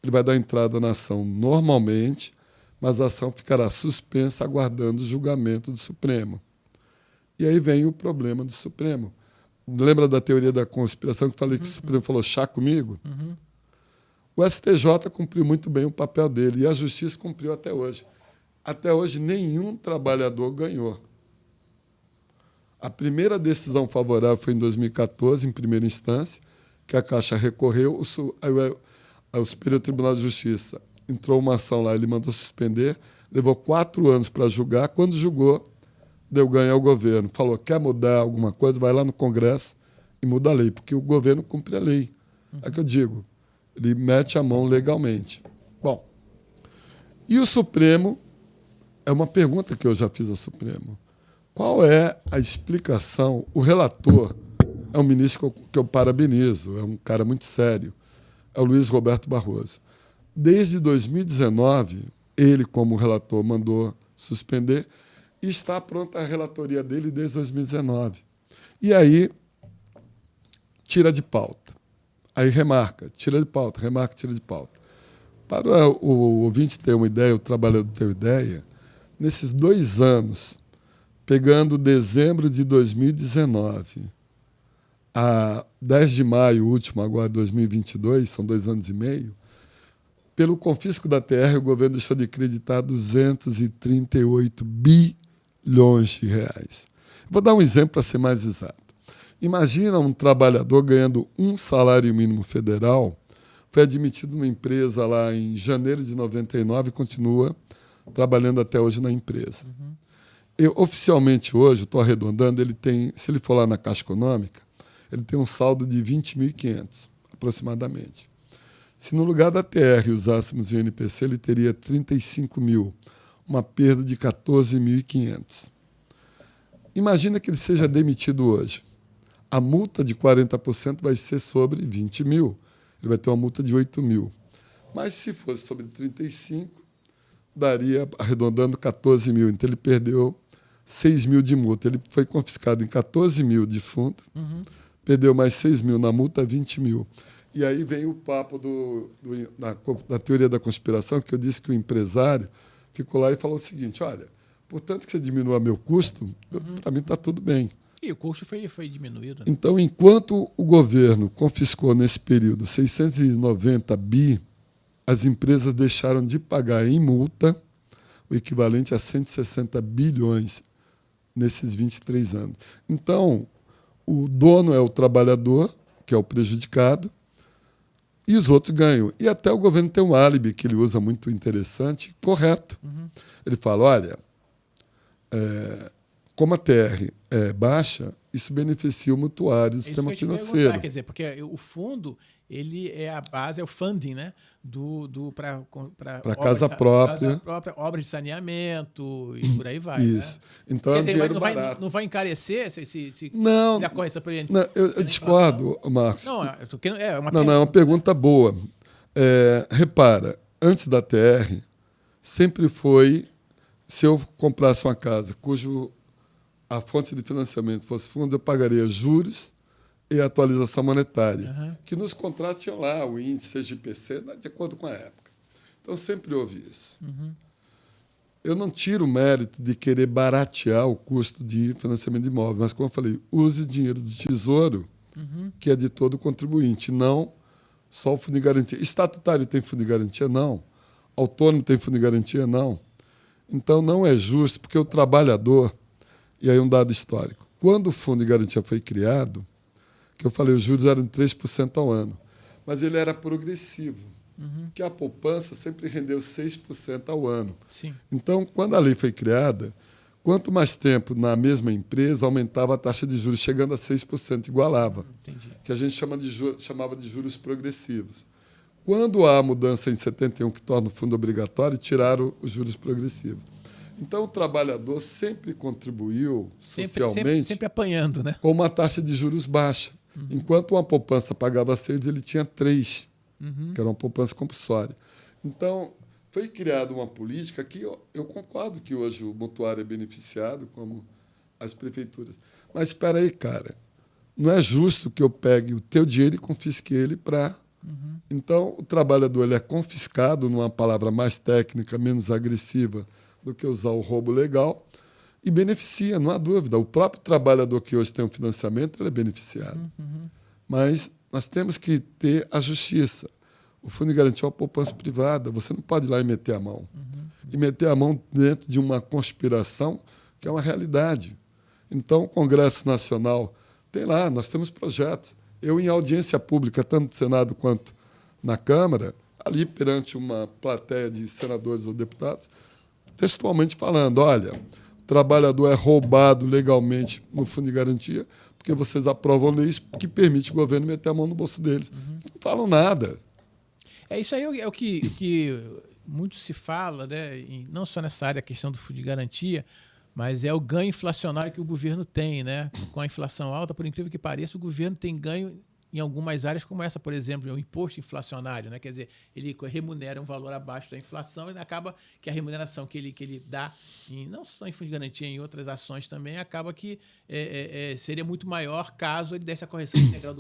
ele vai dar entrada na ação normalmente, mas a ação ficará suspensa aguardando o julgamento do Supremo. E aí vem o problema do Supremo. Lembra da teoria da conspiração que falei que o Supremo falou chá comigo? O STJ cumpriu muito bem o papel dele e a Justiça cumpriu até hoje. Até hoje, nenhum trabalhador ganhou. A primeira decisão favorável foi em 2014, em primeira instância, que a Caixa recorreu, o Superior Tribunal de Justiça entrou uma ação lá, ele mandou suspender, levou 4 anos para julgar. Quando julgou, deu ganho ao governo. Falou, quer mudar alguma coisa, vai lá no Congresso e muda a lei, porque o governo cumpre a lei. É que eu digo, ele mete a mão legalmente. Bom, e o Supremo, é uma pergunta que eu já fiz ao Supremo. Qual é a explicação? O relator é um ministro que eu parabenizo, é um cara muito sério, é o Luiz Roberto Barroso. Desde 2019, ele, como relator, mandou suspender e está pronta a relatoria dele desde 2019. E aí, tira de pauta. Aí remarca, tira de pauta, remarca, tira de pauta. Para o ouvinte ter uma ideia, o trabalhador ter uma ideia, nesses 2 anos, pegando dezembro de 2019 a 10 de maio último, agora 2022, são 2 anos e meio, pelo confisco da TR, o governo deixou de acreditar 238 bilhões de reais. Vou dar um exemplo para ser mais exato. Imagina um trabalhador ganhando um salário mínimo federal, foi admitido numa empresa lá em janeiro de 99 e continua trabalhando até hoje na empresa. Oficialmente hoje, estou arredondando, ele tem, se ele for lá na Caixa Econômica, ele tem um saldo de 20.500, aproximadamente. Se no lugar da TR usássemos o INPC, ele teria 35 mil, uma perda de 14.500. Imagina que ele seja demitido hoje. A multa de 40% vai ser sobre 20 mil. Ele vai ter uma multa de 8 mil. Mas se fosse sobre 35, daria, arredondando, 14 mil. Então ele perdeu 6 mil de multa. Ele foi confiscado em 14 mil de fundo, perdeu mais 6 mil na multa, 20 mil. E aí vem o papo da teoria da conspiração, que eu disse que o empresário ficou lá e falou o seguinte, olha, portanto que você diminua meu custo, para mim está tudo bem. E o custo foi diminuído. Né? Então, enquanto o governo confiscou nesse período 690 bi, as empresas deixaram de pagar em multa o equivalente a 160 bilhões nesses 23 anos. Então, o dono é o trabalhador, que é o prejudicado, e os outros ganham. E até o governo tem um álibi que ele usa muito interessante, correto. Ele fala, olha, como a TR é baixa, isso beneficia o mutuário do sistema financeiro. Quer dizer, porque o fundo, ele é a base, é o funding, né? Para casa própria. Obras de saneamento e por aí vai. Isso. Né? Então é dinheiro barato. Não vai encarecer não, eu discordo, Marcos. Não, é uma pergunta boa. Repara, antes da TR, sempre foi, se eu comprasse uma casa cujo a fonte de financiamento fosse fundo, eu pagaria juros e atualização monetária, que nos contratos tinham lá o índice CGPC, de acordo com a época. Então, sempre houve isso. Eu não tiro o mérito de querer baratear o custo de financiamento de imóvel, mas, como eu falei, use o dinheiro do Tesouro, que é de todo contribuinte, não só o fundo de garantia. Estatutário tem fundo de garantia? Não. Autônomo tem fundo de garantia? Não. Então, não é justo, porque o trabalhador... E aí um dado histórico. Quando o fundo de garantia foi criado, que eu falei, os juros eram de 3% ao ano, mas ele era progressivo, que a poupança sempre rendeu 6% ao ano. Sim. Então, quando a lei foi criada, quanto mais tempo na mesma empresa, aumentava a taxa de juros, chegando a 6%, igualava. Entendi. Que a gente chamava de juros progressivos. Quando há a mudança em 71, que torna o fundo obrigatório, tiraram os juros progressivos. Então, o trabalhador sempre contribuiu socialmente sempre apanhando, né? Com uma taxa de juros baixa. Enquanto uma poupança pagava 6, ele tinha 3, que era uma poupança compulsória. Então, foi criada uma política que eu concordo que hoje o mutuário é beneficiado, como as prefeituras. Mas espera aí, cara. Não é justo que eu pegue o teu dinheiro e confisque ele para... Então, o trabalhador ele é confiscado, numa palavra mais técnica, menos agressiva do que usar o roubo legal, e beneficia, não há dúvida. O próprio trabalhador que hoje tem um financiamento ele é beneficiado. Mas nós temos que ter a justiça. O Fundo de Garantia é uma poupança privada. Você não pode ir lá e meter a mão. E meter a mão dentro de uma conspiração que é uma realidade. Então, o Congresso Nacional tem lá, nós temos projetos. Eu, em audiência pública, tanto no Senado quanto na Câmara, ali perante uma plateia de senadores ou deputados, textualmente falando, olha, o trabalhador é roubado legalmente no Fundo de Garantia porque vocês aprovam leis que permitem o governo meter a mão no bolso deles. Não falam nada. Isso aí é o que muito se fala, né? E não só nessa área, a questão do Fundo de Garantia, mas é o ganho inflacionário que o governo tem, né? Com a inflação alta, por incrível que pareça, o governo tem ganho em algumas áreas como essa, por exemplo, o imposto inflacionário, né? Quer dizer, ele remunera um valor abaixo da inflação e acaba que a remuneração que ele dá, não só em fundo de garantia, em outras ações também, acaba que seria muito maior caso ele desse a correção integral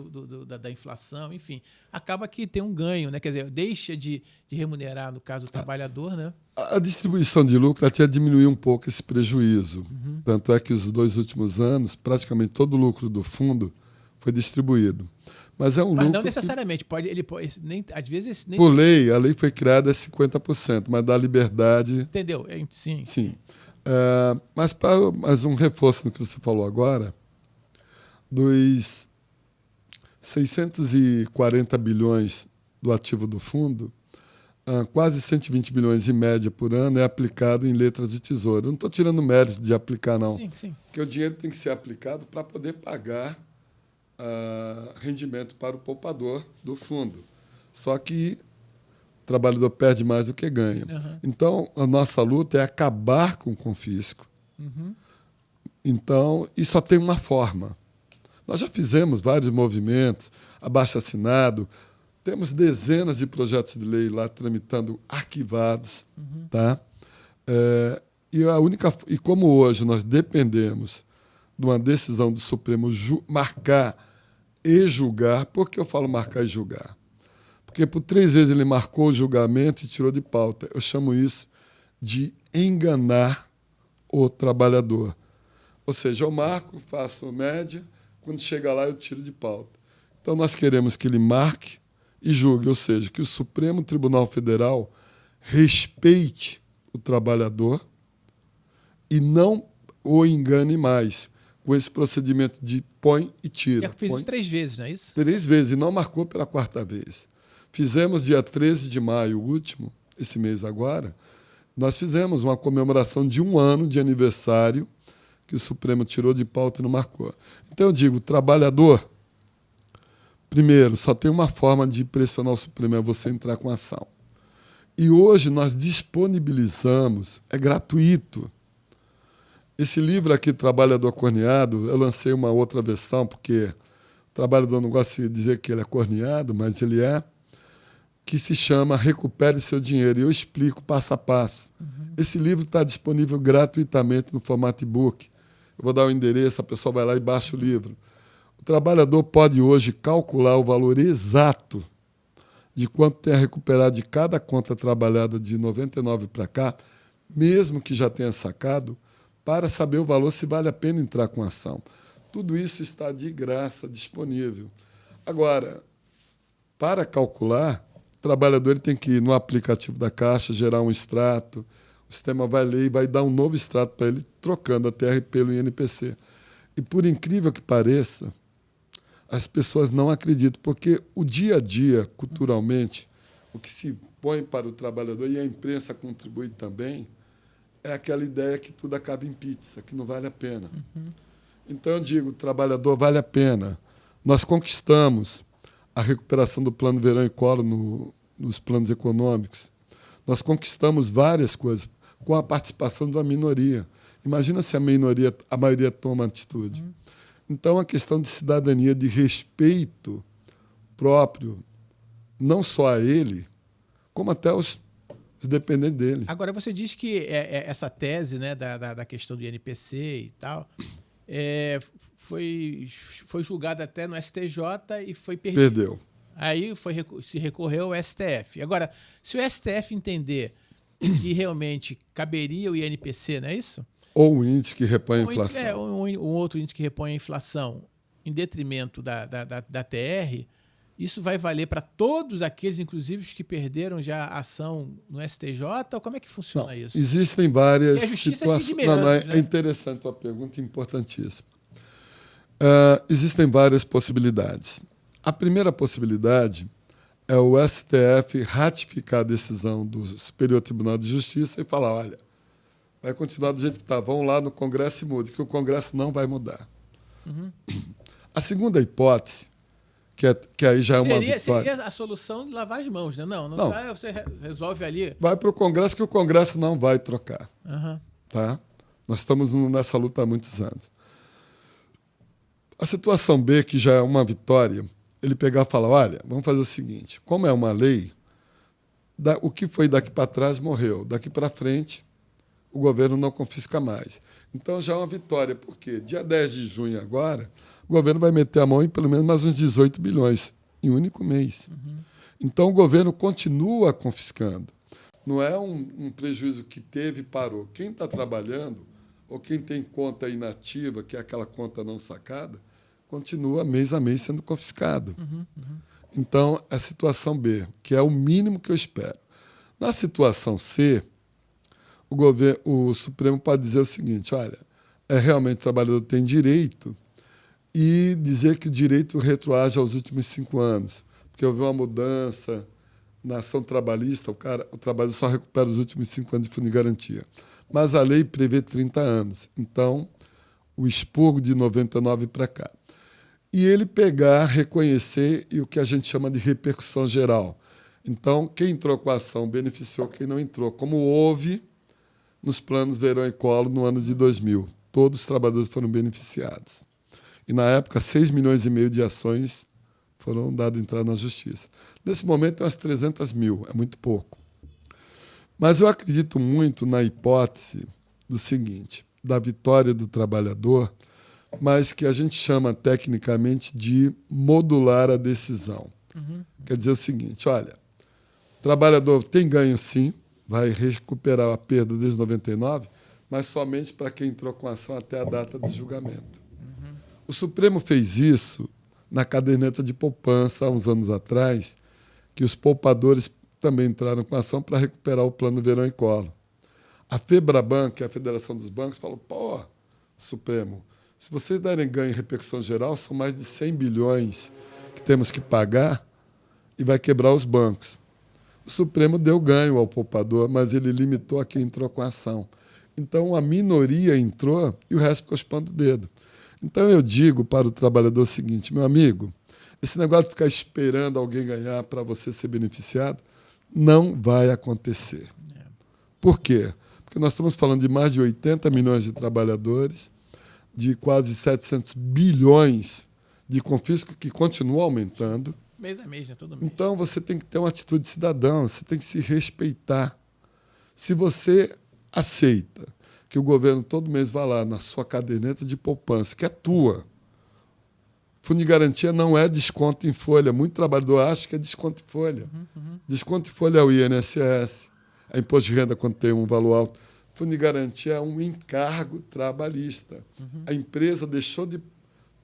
da inflação, enfim. Acaba que tem um ganho, né? Quer dizer, deixa de remunerar, no caso, o trabalhador, né? A distribuição de lucro até diminuiu um pouco esse prejuízo. Tanto é que os 2 últimos anos, praticamente todo o lucro do fundo foi distribuído. Mas é um lucro. Mas não necessariamente. Às vezes. Por lei, a lei foi criada a 50%, mas dá liberdade. Entendeu? Sim. Sim. Mas para mais um reforço no que você falou agora, dos 640 bilhões do ativo do fundo, quase 120 bilhões em média por ano é aplicado em letras de tesouro. Eu não estou tirando mérito de aplicar, não. Sim. Porque o dinheiro tem que ser aplicado para poder pagar rendimento para o poupador do fundo. Só que o trabalhador perde mais do que ganha. Então, a nossa luta é acabar com o confisco. Então, e só tem uma forma. Nós já fizemos vários movimentos, abaixo-assinado, temos dezenas de projetos de lei lá tramitando arquivados. Tá? E como hoje nós dependemos de uma decisão do Supremo marcar e julgar. Por que eu falo marcar e julgar? Porque por 3 vezes ele marcou o julgamento e tirou de pauta. Eu chamo isso de enganar o trabalhador. Ou seja, eu marco, faço média, quando chega lá eu tiro de pauta. Então nós queremos que ele marque e julgue, ou seja, que o Supremo Tribunal Federal respeite o trabalhador e não o engane mais com esse procedimento de põe e tira. Eu fiz isso 3 vezes, não é isso? 3 vezes, e não marcou pela 4ª vez. Fizemos dia 13 de maio, último, esse mês agora, nós fizemos uma comemoração de 1 ano de aniversário que o Supremo tirou de pauta e não marcou. Então eu digo, trabalhador, primeiro, só tem uma forma de pressionar o Supremo, é você entrar com ação. E hoje nós disponibilizamos, é gratuito. Esse livro aqui, Trabalhador Corneado, eu lancei uma outra versão, porque o trabalhador não gosta de dizer que ele é corneado, mas ele é, que se chama Recupere Seu Dinheiro. E eu explico passo a passo. Esse livro está disponível gratuitamente no formato e-book. Eu vou dar o endereço, a pessoa vai lá e baixa o livro. O trabalhador pode hoje calcular o valor exato de quanto tem a recuperar de cada conta trabalhada de 99 para cá, mesmo que já tenha sacado, para saber o valor, se vale a pena entrar com ação. Tudo isso está de graça, disponível. Agora, para calcular, o trabalhador ele tem que ir no aplicativo da Caixa, gerar um extrato, o sistema vai ler e vai dar um novo extrato para ele, trocando a TR pelo INPC. E, por incrível que pareça, as pessoas não acreditam, porque o dia a dia, culturalmente, o que se põe para o trabalhador, e a imprensa contribui também, é aquela ideia que tudo acaba em pizza, que não vale a pena. Então, eu digo, trabalhador, vale a pena. Nós conquistamos a recuperação do Plano Verão e Collor nos planos econômicos. Nós conquistamos várias coisas com a participação de uma minoria. Imagina se a maioria toma atitude. Então, a questão de cidadania, de respeito próprio, não só a ele, como até os os dependentes dele. Agora, você diz que essa tese, né, da questão do INPC e tal foi julgada até no STJ e foi perdida. Perdeu. Aí se recorreu ao STF. Agora, se o STF entender que realmente caberia o INPC, não é isso? Ou o índice que repõe a inflação. Um outro índice que repõe a inflação em detrimento da TR, isso vai valer para todos aqueles, inclusive os que perderam já a ação no STJ? Ou como é que funciona isso? Existem várias situações. É interessante a tua pergunta, importantíssima. Existem várias possibilidades. A primeira possibilidade é o STF ratificar a decisão do Superior Tribunal de Justiça e falar, olha, vai continuar do jeito que está, vão lá no Congresso e mude, que o Congresso não vai mudar. Uhum. A segunda hipótese, que aí já é uma vitória... Seria a solução de lavar as mãos, né? Não. Você resolve ali... Vai para o Congresso que o Congresso não vai trocar. Uhum. Tá? Nós estamos nessa luta há muitos anos. A situação B, que já é uma vitória, ele pegar e falar, olha, vamos fazer o seguinte, como é uma lei, o que foi daqui para trás morreu, daqui para frente o governo não confisca mais. Então já é uma vitória, porque dia 10 de junho agora, o governo vai meter a mão em pelo menos mais uns 18 bilhões, em um único mês. Uhum. Então o governo continua confiscando. Não é um prejuízo que teve e parou. Quem está trabalhando, ou quem tem conta inativa, que é aquela conta não sacada, continua mês a mês sendo confiscado. Uhum. Então, é a situação B, que é o mínimo que eu espero. Na situação C, o Supremo pode dizer o seguinte, olha, realmente o trabalhador tem direito e dizer que o direito retroage aos últimos 5 anos, porque houve uma mudança na ação trabalhista, o trabalhador só recupera os últimos 5 anos de fundo de garantia. Mas a lei prevê 30 anos, então o expurgo de 99 para cá. E ele pegar, reconhecer e o que a gente chama de repercussão geral. Então, quem entrou com a ação beneficiou quem não entrou, como houve nos planos Verão e Collor no ano de 2000. Todos os trabalhadores foram beneficiados. E, na época, 6 milhões e meio de ações foram dadas entrada na justiça. Nesse momento, tem umas 300 mil, é muito pouco. Mas eu acredito muito na hipótese do seguinte, da vitória do trabalhador, mas que a gente chama tecnicamente de modular a decisão. Uhum. Quer dizer o seguinte, olha, o trabalhador tem ganho sim, vai recuperar a perda desde 99, mas somente para quem entrou com a ação até a data de julgamento. Uhum. O Supremo fez isso na caderneta de poupança há uns anos atrás, que os poupadores também entraram com a ação para recuperar o plano Verão e Collor. A FEBRABAN, que é a Federação dos Bancos, falou, pô, Supremo, se vocês derem ganho em repercussão geral, são mais de 100 bilhões que temos que pagar e vai quebrar os bancos. O Supremo deu ganho ao poupador, mas ele limitou a quem entrou com a ação. Então, a minoria entrou e o resto ficou chupando o dedo. Então, eu digo para o trabalhador o seguinte, meu amigo, esse negócio de ficar esperando alguém ganhar para você ser beneficiado não vai acontecer. Por quê? Porque nós estamos falando de mais de 80 milhões de trabalhadores, de quase 700 bilhões de confisco que continua aumentando. Mês a mês, né? Todo mês. Então, você tem que ter uma atitude de cidadão, você tem que se respeitar. Se você aceita que o governo todo mês vá lá na sua caderneta de poupança, que é tua, fundo de garantia não é desconto em folha. Muito trabalhador acha que é desconto em folha. Uhum. Desconto em folha é o INSS, é imposto de renda quando tem um valor alto. Fundo de garantia é um encargo trabalhista. Uhum. A empresa deixou de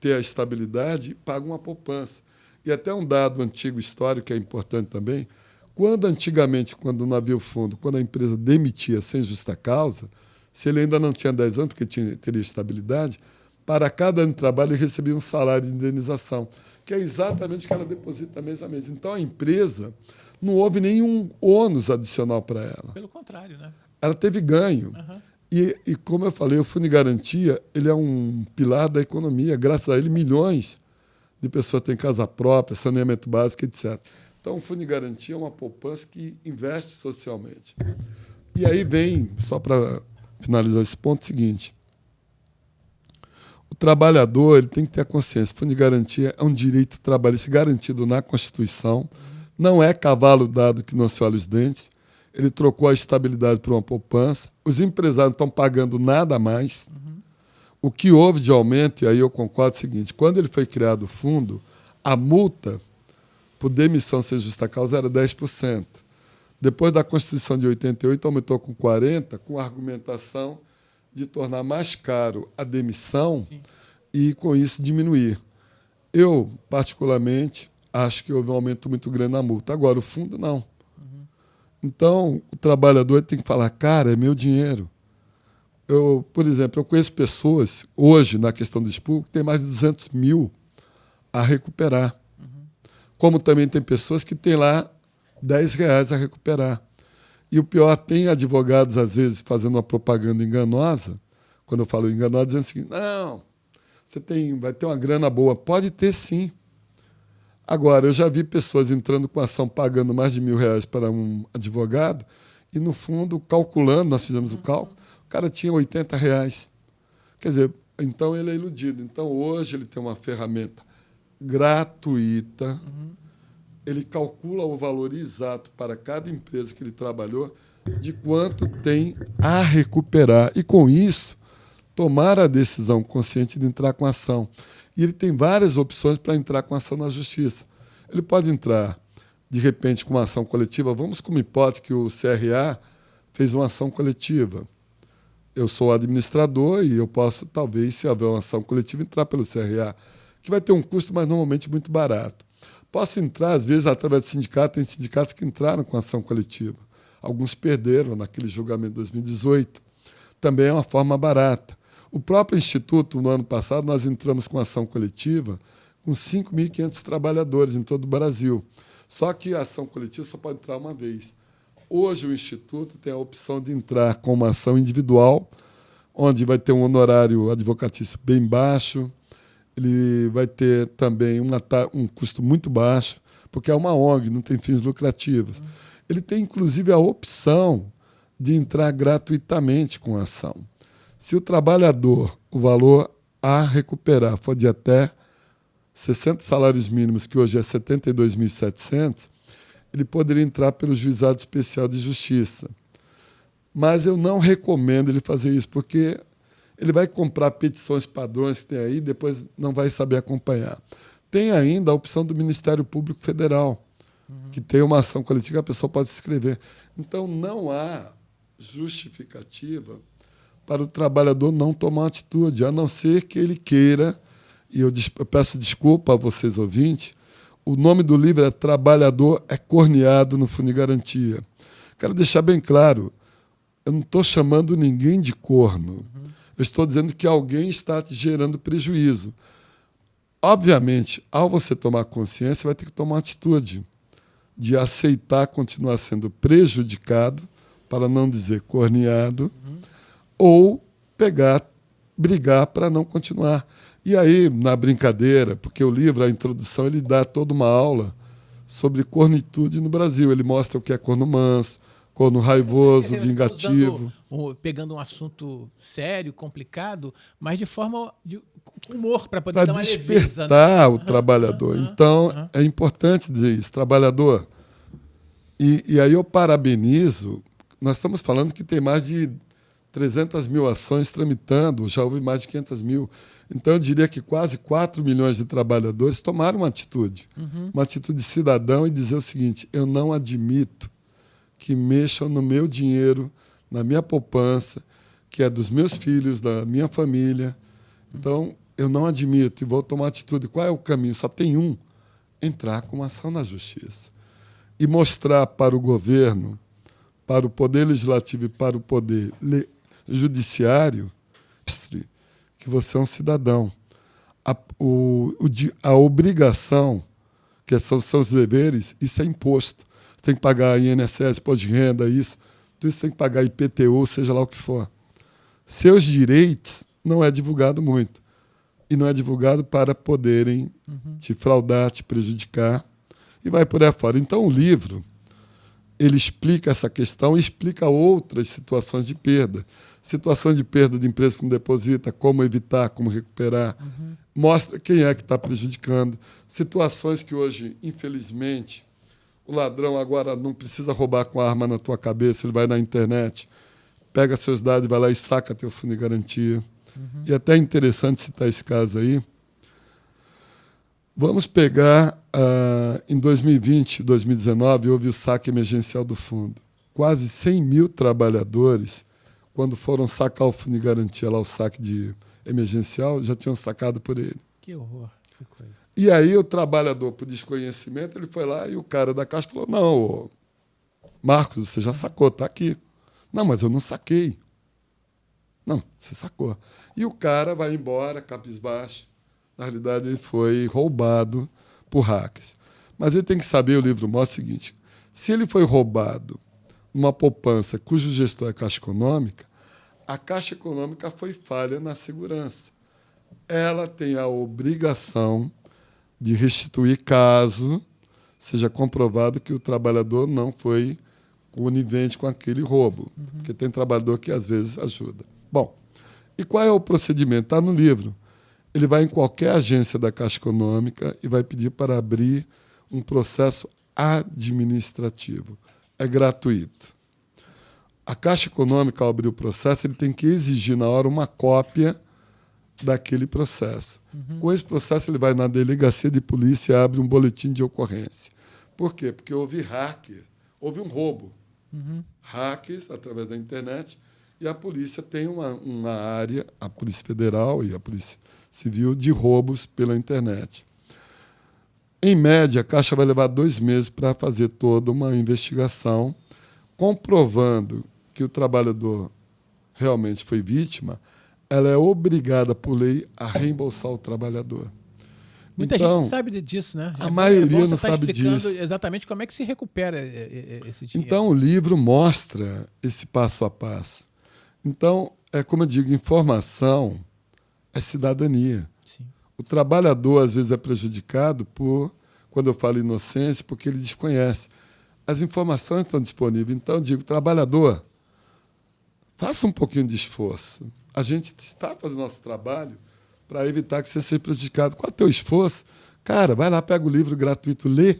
ter a estabilidade e paga uma poupança. E até um dado antigo histórico que é importante também, antigamente, quando não havia o fundo, quando a empresa demitia sem justa causa, se ele ainda não tinha 10 anos, porque teria estabilidade, para cada ano de trabalho ele recebia um salário de indenização, que é exatamente o que ela deposita mês a mês. Então, a empresa não houve nenhum ônus adicional para ela. Pelo contrário, né? Ela teve ganho. Uhum. E, como eu falei, o Fundo de Garantia ele é um pilar da economia. Graças a ele, milhões de pessoas têm casa própria, saneamento básico, etc. Então, o Fundo de Garantia é uma poupança que investe socialmente. E aí vem, só para finalizar esse ponto, o seguinte. O trabalhador ele tem que ter a consciência. O Fundo de Garantia é um direito trabalhista garantido na Constituição. Não é cavalo dado que não se olha os dentes. ele trocou a estabilidade por uma poupança, os empresários não estão pagando nada a mais. O que houve de aumento, e aí eu concordo, é o seguinte, quando ele foi criado o fundo, a multa por demissão sem justa causa era 10%. Depois da Constituição de 88, aumentou com 40%, com a argumentação de tornar mais caro a demissão. Sim. E, com isso, diminuir. Eu, particularmente, acho que houve um aumento muito grande na multa. Agora, o fundo, não. Então, o trabalhador tem que falar, cara, é meu dinheiro. Por exemplo, eu conheço pessoas, hoje, na questão do expurgo, que tem mais de 200 mil a recuperar. Como também tem pessoas que têm lá R$10 a recuperar. E o pior, tem advogados, às vezes, fazendo uma propaganda enganosa, quando eu falo enganosa, dizendo o seguinte, não, vai ter uma grana boa. Pode ter, sim. Agora, eu já vi pessoas entrando com ação pagando mais de R$1.000 para um advogado e, no fundo, calculando, nós fizemos o cálculo, o cara tinha R$80. Quer dizer, então ele é iludido. Então, hoje, ele tem uma ferramenta gratuita, ele calcula o valor exato para cada empresa que ele trabalhou de quanto tem a recuperar. E, com isso, tomar a decisão consciente de entrar com ação. E ele tem várias opções para entrar com ação na justiça. Ele pode entrar, de repente, com uma ação coletiva. Vamos com uma hipótese que o CRA fez uma ação coletiva. Eu sou administrador e eu posso, talvez, se houver uma ação coletiva, entrar pelo CRA, que vai ter um custo, mas normalmente muito barato. Posso entrar, às vezes, através do sindicato. Tem sindicatos que entraram com ação coletiva. Alguns perderam naquele julgamento de 2018. Também é uma forma barata. O próprio Instituto, no ano passado, nós entramos com ação coletiva com 5.500 trabalhadores em todo o Brasil. Só que a ação coletiva só pode entrar uma vez. Hoje, o Instituto tem a opção de entrar com uma ação individual, onde vai ter um honorário advocatício bem baixo, ele vai ter também um custo muito baixo, porque é uma ONG, não tem fins lucrativos. Ele tem, inclusive, a opção de entrar gratuitamente com a ação. Se o trabalhador, o valor a recuperar for de até 60 salários mínimos, que hoje é 72.700, ele poderia entrar pelo Juizado Especial de Justiça. Mas eu não recomendo ele fazer isso, porque ele vai comprar petições padrões que tem aí e depois não vai saber acompanhar. Tem ainda a opção do Ministério Público Federal, que tem uma ação coletiva que a pessoa pode se inscrever. Então, não há justificativa para o trabalhador não tomar atitude, a não ser que ele queira, e eu peço desculpa a vocês ouvintes, o nome do livro é Trabalhador é Corneado no Fundo de Garantia. Quero deixar bem claro, eu não estou chamando ninguém de corno, eu estou dizendo que alguém está te gerando prejuízo. Obviamente, ao você tomar consciência, vai ter que tomar uma atitude de aceitar continuar sendo prejudicado, para não dizer corneado, ou brigar para não continuar. E aí, na brincadeira, porque o livro, a introdução, ele dá toda uma aula sobre cornitude no Brasil. Ele mostra o que é corno manso, corno raivoso, vingativo. Pegando um assunto sério, complicado, mas de forma de humor, para poder dar uma leveza. Para despertar o trabalhador. Então, é importante dizer isso. Trabalhador. E aí eu parabenizo. Nós estamos falando que tem mais de 300 mil ações tramitando, já houve mais de 500 mil. Então, eu diria que quase 4 milhões de trabalhadores tomaram uma atitude de cidadão e dizer o seguinte, eu não admito que mexam no meu dinheiro, na minha poupança, que é dos meus filhos, da minha família. Então, eu não admito e vou tomar atitude. Qual é o caminho? Só tem um, entrar com uma ação na justiça. E mostrar para o governo, para o Poder Legislativo e para o Poder Judiciário que você é um cidadão. A obrigação, que são os deveres, isso é imposto. Você tem que pagar INSS, imposto de renda, isso. Tudo isso tem que pagar IPTU, seja lá o que for. Seus direitos não é divulgado muito. E não é divulgado para poderem te fraudar, te prejudicar. E vai por aí fora. Então, o livro, ele explica essa questão e explica outras situações de perda. Situações de perda de empresa que não deposita, como evitar, como recuperar. Mostra quem é que está prejudicando. Situações que hoje, infelizmente, O ladrão agora não precisa roubar com a arma na tua cabeça, ele vai na internet, pega seus dados e vai lá e saca teu fundo de garantia. E até é interessante citar esse caso aí. Vamos pegar, em 2020, 2019, houve o saque emergencial do fundo. Quase 100 mil trabalhadores, quando foram sacar o fundo de garantia, lá o saque de emergencial, já tinham sacado por ele. Que horror, que coisa. E aí o trabalhador, por desconhecimento, ele foi lá e o cara da Caixa falou, não, ô, Marcos, você já sacou, está aqui. Não, mas eu não saquei. Não, você sacou. E o cara vai embora, cabisbaixo. Na realidade, ele foi roubado por hackers. Mas ele tem que saber, o livro mostra o seguinte, se ele foi roubado numa poupança cujo gestor é Caixa Econômica, a Caixa Econômica foi falha na segurança. Ela tem a obrigação de restituir caso seja comprovado que o trabalhador não foi conivente com aquele roubo. Porque tem trabalhador que, às vezes, ajuda. Bom, e qual é o procedimento? Está no livro. Ele vai em qualquer agência da Caixa Econômica e vai pedir para abrir um processo administrativo. É gratuito. A Caixa Econômica, ao abrir o processo, ele tem que exigir, na hora, uma cópia daquele processo. Com esse processo, ele vai na delegacia de polícia e abre um boletim de ocorrência. Por quê? Porque houve hacker, houve um roubo. Hackers, através da internet, e a polícia tem uma área, a Polícia Federal e a Polícia Civil, de roubos pela internet. Em média, a Caixa vai levar 2 meses para fazer toda uma investigação, comprovando que o trabalhador realmente foi vítima. Ela é obrigada, por lei, a reembolsar o trabalhador. Muita gente não sabe disso, né? A maioria não sabe disso. Exatamente como é que se recupera esse dinheiro. Então, o livro mostra esse passo a passo. Então, é como eu digo, informação é cidadania. Sim. O trabalhador, às vezes, é prejudicado quando eu falo inocência, porque ele desconhece. As informações estão disponíveis. Então, eu digo, trabalhador, faça um pouquinho de esforço. A gente está fazendo nosso trabalho para evitar que você seja prejudicado. Qual é o teu esforço? Cara, vai lá, pega o livro gratuito, lê.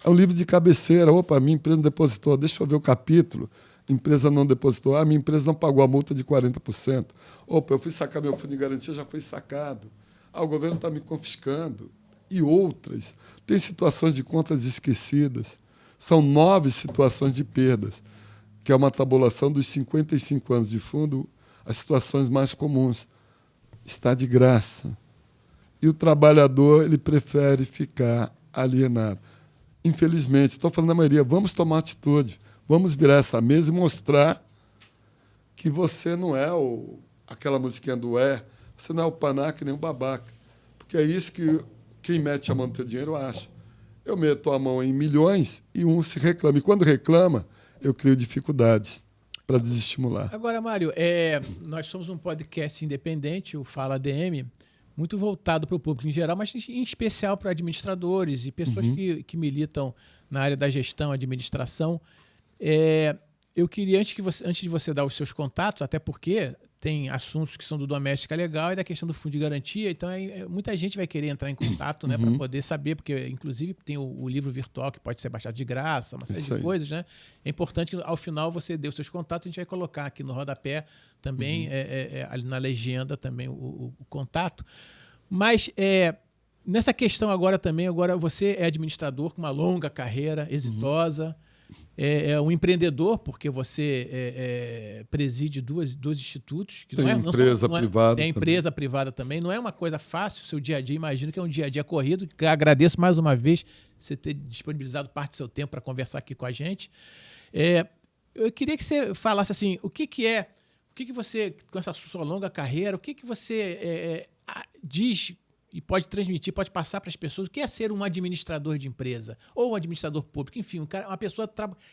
É um livro de cabeceira. Opa, minha empresa não depositou. Deixa eu ver o capítulo. Empresa não depositou. Minha empresa não pagou a multa de 40%. Opa, eu fui sacar meu fundo de garantia, já foi sacado. O governo está me confiscando. E outras. Tem situações de contas esquecidas. São 9 situações de perdas, que é uma tabulação dos 55 anos de fundo, as situações mais comuns. Está de graça. E o trabalhador, ele prefere ficar alienado. Infelizmente, estou falando da maioria, vamos tomar atitude, vamos virar essa mesa e mostrar que você não é aquela musiquinha do você não é o panaca nem o babaca. Porque é isso que quem mete a mão no teu dinheiro acha. Eu meto a mão em milhões e um se reclama. E quando reclama, eu crio dificuldades para desestimular. Agora, Mário, nós somos um podcast independente, o Fala ADM, muito voltado para o público em geral, mas em especial para administradores e pessoas que militam na área da gestão, administração. Eu queria, antes de você dar os seus contatos, até porque tem assuntos que são do Doméstica Legal e da questão do fundo de garantia, então muita gente vai querer entrar em contato, né, para poder saber, porque inclusive tem o livro virtual que pode ser baixado de graça, uma série de coisas, né? É importante que ao final você dê os seus contatos, a gente vai colocar aqui no rodapé também, ali na legenda também o contato. Mas nessa questão agora você é administrador com uma longa carreira, exitosa, é um empreendedor, porque você preside dois institutos. Que tem empresa privada. Tem empresa privada também. Não é uma coisa fácil o seu dia a dia. Imagino que é um dia a dia corrido. Agradeço mais uma vez você ter disponibilizado parte do seu tempo para conversar aqui com a gente. Eu queria que você falasse assim, o que você, com essa sua longa carreira, o que você diz e pode transmitir, pode passar para as pessoas o que é ser um administrador de empresa ou um administrador público, enfim, uma pessoa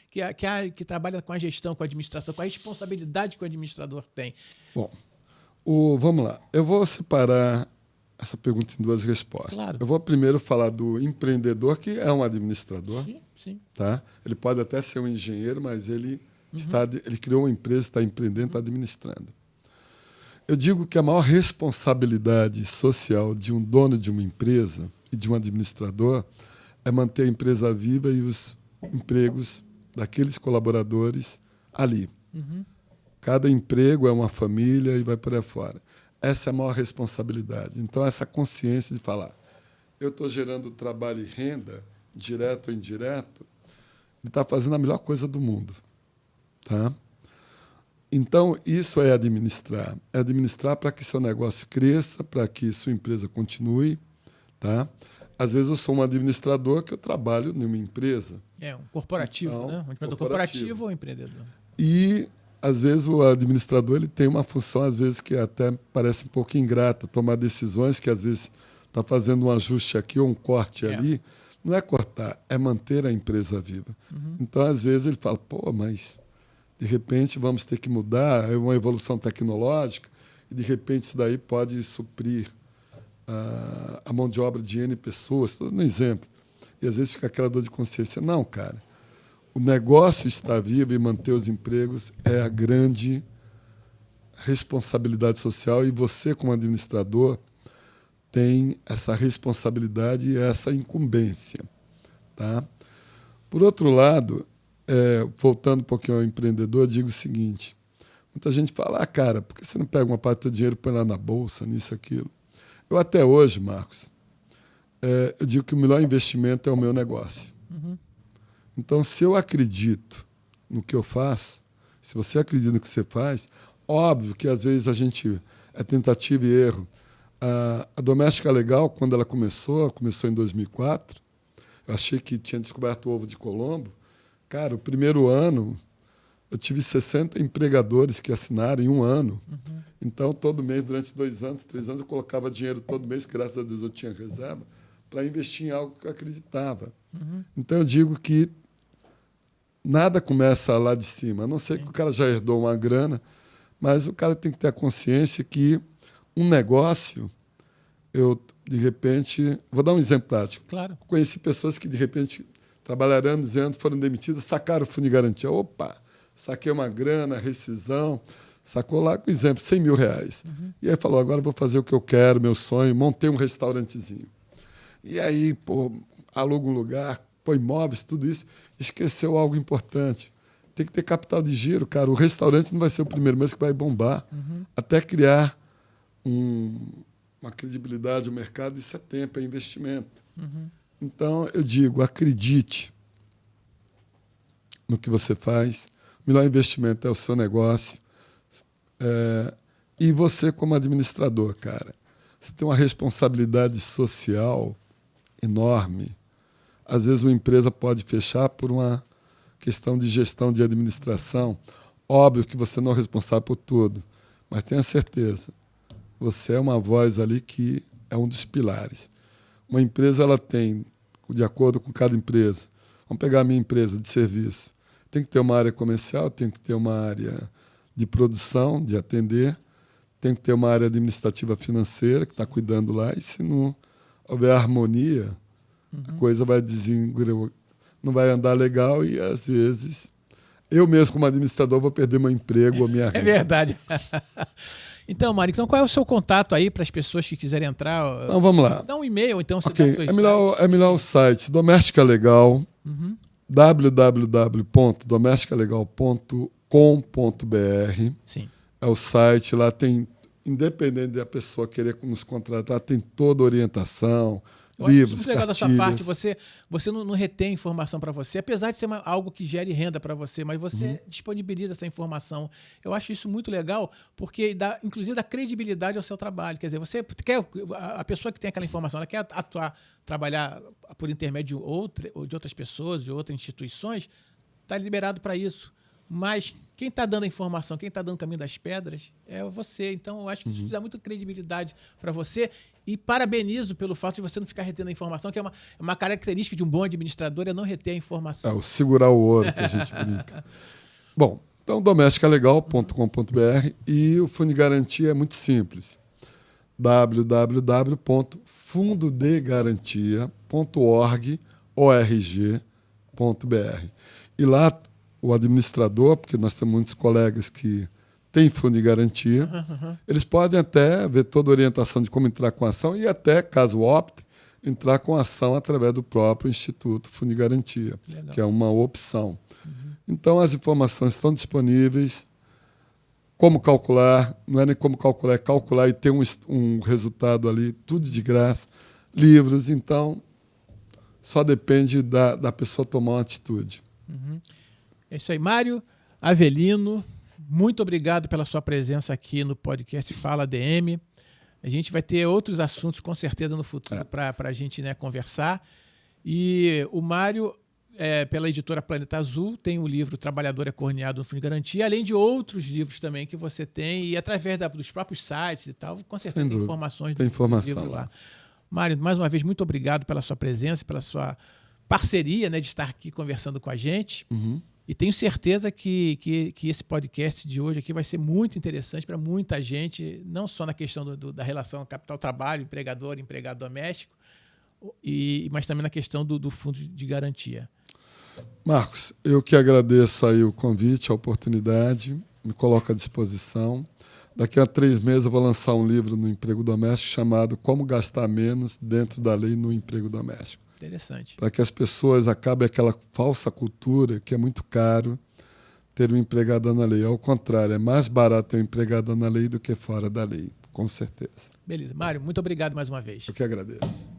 que trabalha com a gestão, com a administração, com a responsabilidade que o administrador tem. Bom, vamos lá. Eu vou separar essa pergunta em 2 respostas. Claro. Eu vou primeiro falar do empreendedor, que é um administrador. Sim. Tá? Ele pode até ser um engenheiro, mas ele criou uma empresa, está empreendendo, está administrando. Eu digo que a maior responsabilidade social de um dono de uma empresa e de um administrador é manter a empresa viva e os empregos daqueles colaboradores ali. Cada emprego é uma família e vai por aí fora. Essa é a maior responsabilidade. Então, essa consciência de falar, eu estou gerando trabalho e renda, direto ou indireto, ele está fazendo a melhor coisa do mundo. Tá? Então, isso é administrar. É administrar para que seu negócio cresça, para que sua empresa continue. Tá? Às vezes, eu sou um administrador que eu trabalho numa empresa. É, um corporativo, então, né? Um empreendedor corporativo ou empreendedor? E, às vezes, o administrador ele tem uma função, às vezes, que até parece um pouco ingrata, tomar decisões que, às vezes, está fazendo um ajuste aqui ou um corte ali. Não é cortar, é manter a empresa viva. Então, às vezes, ele fala, pô, mas, de repente, vamos ter que mudar, é uma evolução tecnológica, e, de repente, isso daí pode suprir a mão de obra de N pessoas, estou dando um exemplo. E, às vezes, fica aquela dor de consciência. Não, cara. O negócio estar vivo e manter os empregos é a grande responsabilidade social e você, como administrador, tem essa responsabilidade e essa incumbência. Tá? Por outro lado, voltando um pouquinho ao empreendedor, digo o seguinte, muita gente fala, cara, por que você não pega uma parte do teu dinheiro e põe lá na bolsa, nisso, aquilo? Eu até hoje, Marcos, eu digo que o melhor investimento é o meu negócio. Então, se eu acredito no que eu faço, se você acredita no que você faz, óbvio que às vezes a gente é tentativa e erro. A Doméstica Legal, quando ela começou em 2004, eu achei que tinha descoberto o ovo de Colombo. Cara, o primeiro ano, eu tive 60 empregadores que assinaram em um ano. Então, todo mês, durante 2 anos, 3 anos, eu colocava dinheiro todo mês, que graças a Deus eu tinha reserva, para investir em algo que eu acreditava. Então, eu digo que nada começa lá de cima, a não ser que o cara já herdou uma grana, mas o cara tem que ter a consciência que um negócio, de repente... Vou dar um exemplo prático. Claro. Conheci pessoas que, de repente, trabalharam anos e anos, foram demitidas, sacaram o fundo de garantia. Opa, saquei uma grana, rescisão, sacou lá, por exemplo, 100 mil reais. E aí falou, agora vou fazer o que eu quero, meu sonho, montei um restaurantezinho. E aí, pô, aluga um lugar, põe imóveis, tudo isso, esqueceu algo importante. Tem que ter capital de giro, cara. O restaurante não vai ser o primeiro mês que vai bombar. Até criar uma credibilidade no mercado, isso é tempo, é investimento. Então, eu digo, acredite no que você faz. O melhor investimento é o seu negócio. E você, como administrador, cara, você tem uma responsabilidade social enorme. Às vezes, uma empresa pode fechar por uma questão de gestão de administração. Óbvio que você não é responsável por tudo, mas tenha certeza, você é uma voz ali que é um dos pilares. Uma empresa ela tem, de acordo com cada empresa, vamos pegar a minha empresa de serviço, tem que ter uma área comercial, tem que ter uma área de produção, de atender, tem que ter uma área administrativa financeira que está cuidando lá, e se não houver harmonia, a coisa vai não vai andar legal e, às vezes, eu mesmo, como administrador, vou perder meu emprego ou minha renda. É verdade. Então, Mário, então qual é o seu contato aí para as pessoas que quiserem entrar? Então, vamos lá. Dá um e-mail, então você okay. dá seus É melhor o site Doméstica Legal, www.domesticalegal.com.br. Sim. É o site, lá tem, independente da pessoa querer nos contratar, tem toda a orientação, livros, muito legal da sua cartilhas. parte, você não retém informação para você, apesar de ser algo que gere renda para você, mas você disponibiliza essa informação. Eu acho isso muito legal, porque inclusive dá credibilidade ao seu trabalho. Quer dizer, você quer, a pessoa que tem aquela informação, ela quer trabalhar por intermédio de outras pessoas, de outras instituições, está liberado para isso. Mas quem está dando a informação, quem está dando o caminho das pedras é você. Então, eu acho que isso dá muita credibilidade para você. E parabenizo pelo fato de você não ficar retendo a informação, que é uma característica de um bom administrador, é não reter a informação. O segurar o ouro, que a gente brinca. Bom, então, domesticalegal.com.br e o fundo de garantia é muito simples. www.fundodegarantia.org.br. E lá, o administrador, porque nós temos muitos colegas que têm fundo de garantia, eles podem até ver toda a orientação de como entrar com a ação e até, caso optem, entrar com ação através do próprio Instituto Fundo de Garantia, Legal. que é uma opção. Então, as informações estão disponíveis. Como calcular, não é nem como calcular, é calcular e ter um resultado ali, tudo de graça. Livros, então, só depende da pessoa tomar uma atitude. É isso aí. Mário Avelino, muito obrigado pela sua presença aqui no podcast Fala DM. A gente vai ter outros assuntos, com certeza, no futuro para a gente, né, conversar. E o Mário, pela editora Planeta Azul, tem o livro Trabalhador é Corneado no Fundo de Garantia, além de outros livros também que você tem, e através dos próprios sites e tal, com certeza tem informações do livro lá. Mário, mais uma vez, muito obrigado pela sua presença, pela sua parceria, né, de estar aqui conversando com a gente. E tenho certeza que esse podcast de hoje aqui vai ser muito interessante para muita gente, não só na questão da relação capital-trabalho, empregador, empregado doméstico, mas também na questão do fundo de garantia. Marcos, eu que agradeço aí o convite, a oportunidade, me coloco à disposição. Daqui a 3 meses eu vou lançar um livro no emprego doméstico chamado Como Gastar Menos Dentro da Lei no Emprego Doméstico. Interessante. Para que as pessoas acabem aquela falsa cultura que é muito caro ter um empregado na lei. Ao contrário, é mais barato ter um empregado na lei do que fora da lei, com certeza. Beleza. Mário, muito obrigado mais uma vez. Eu que agradeço.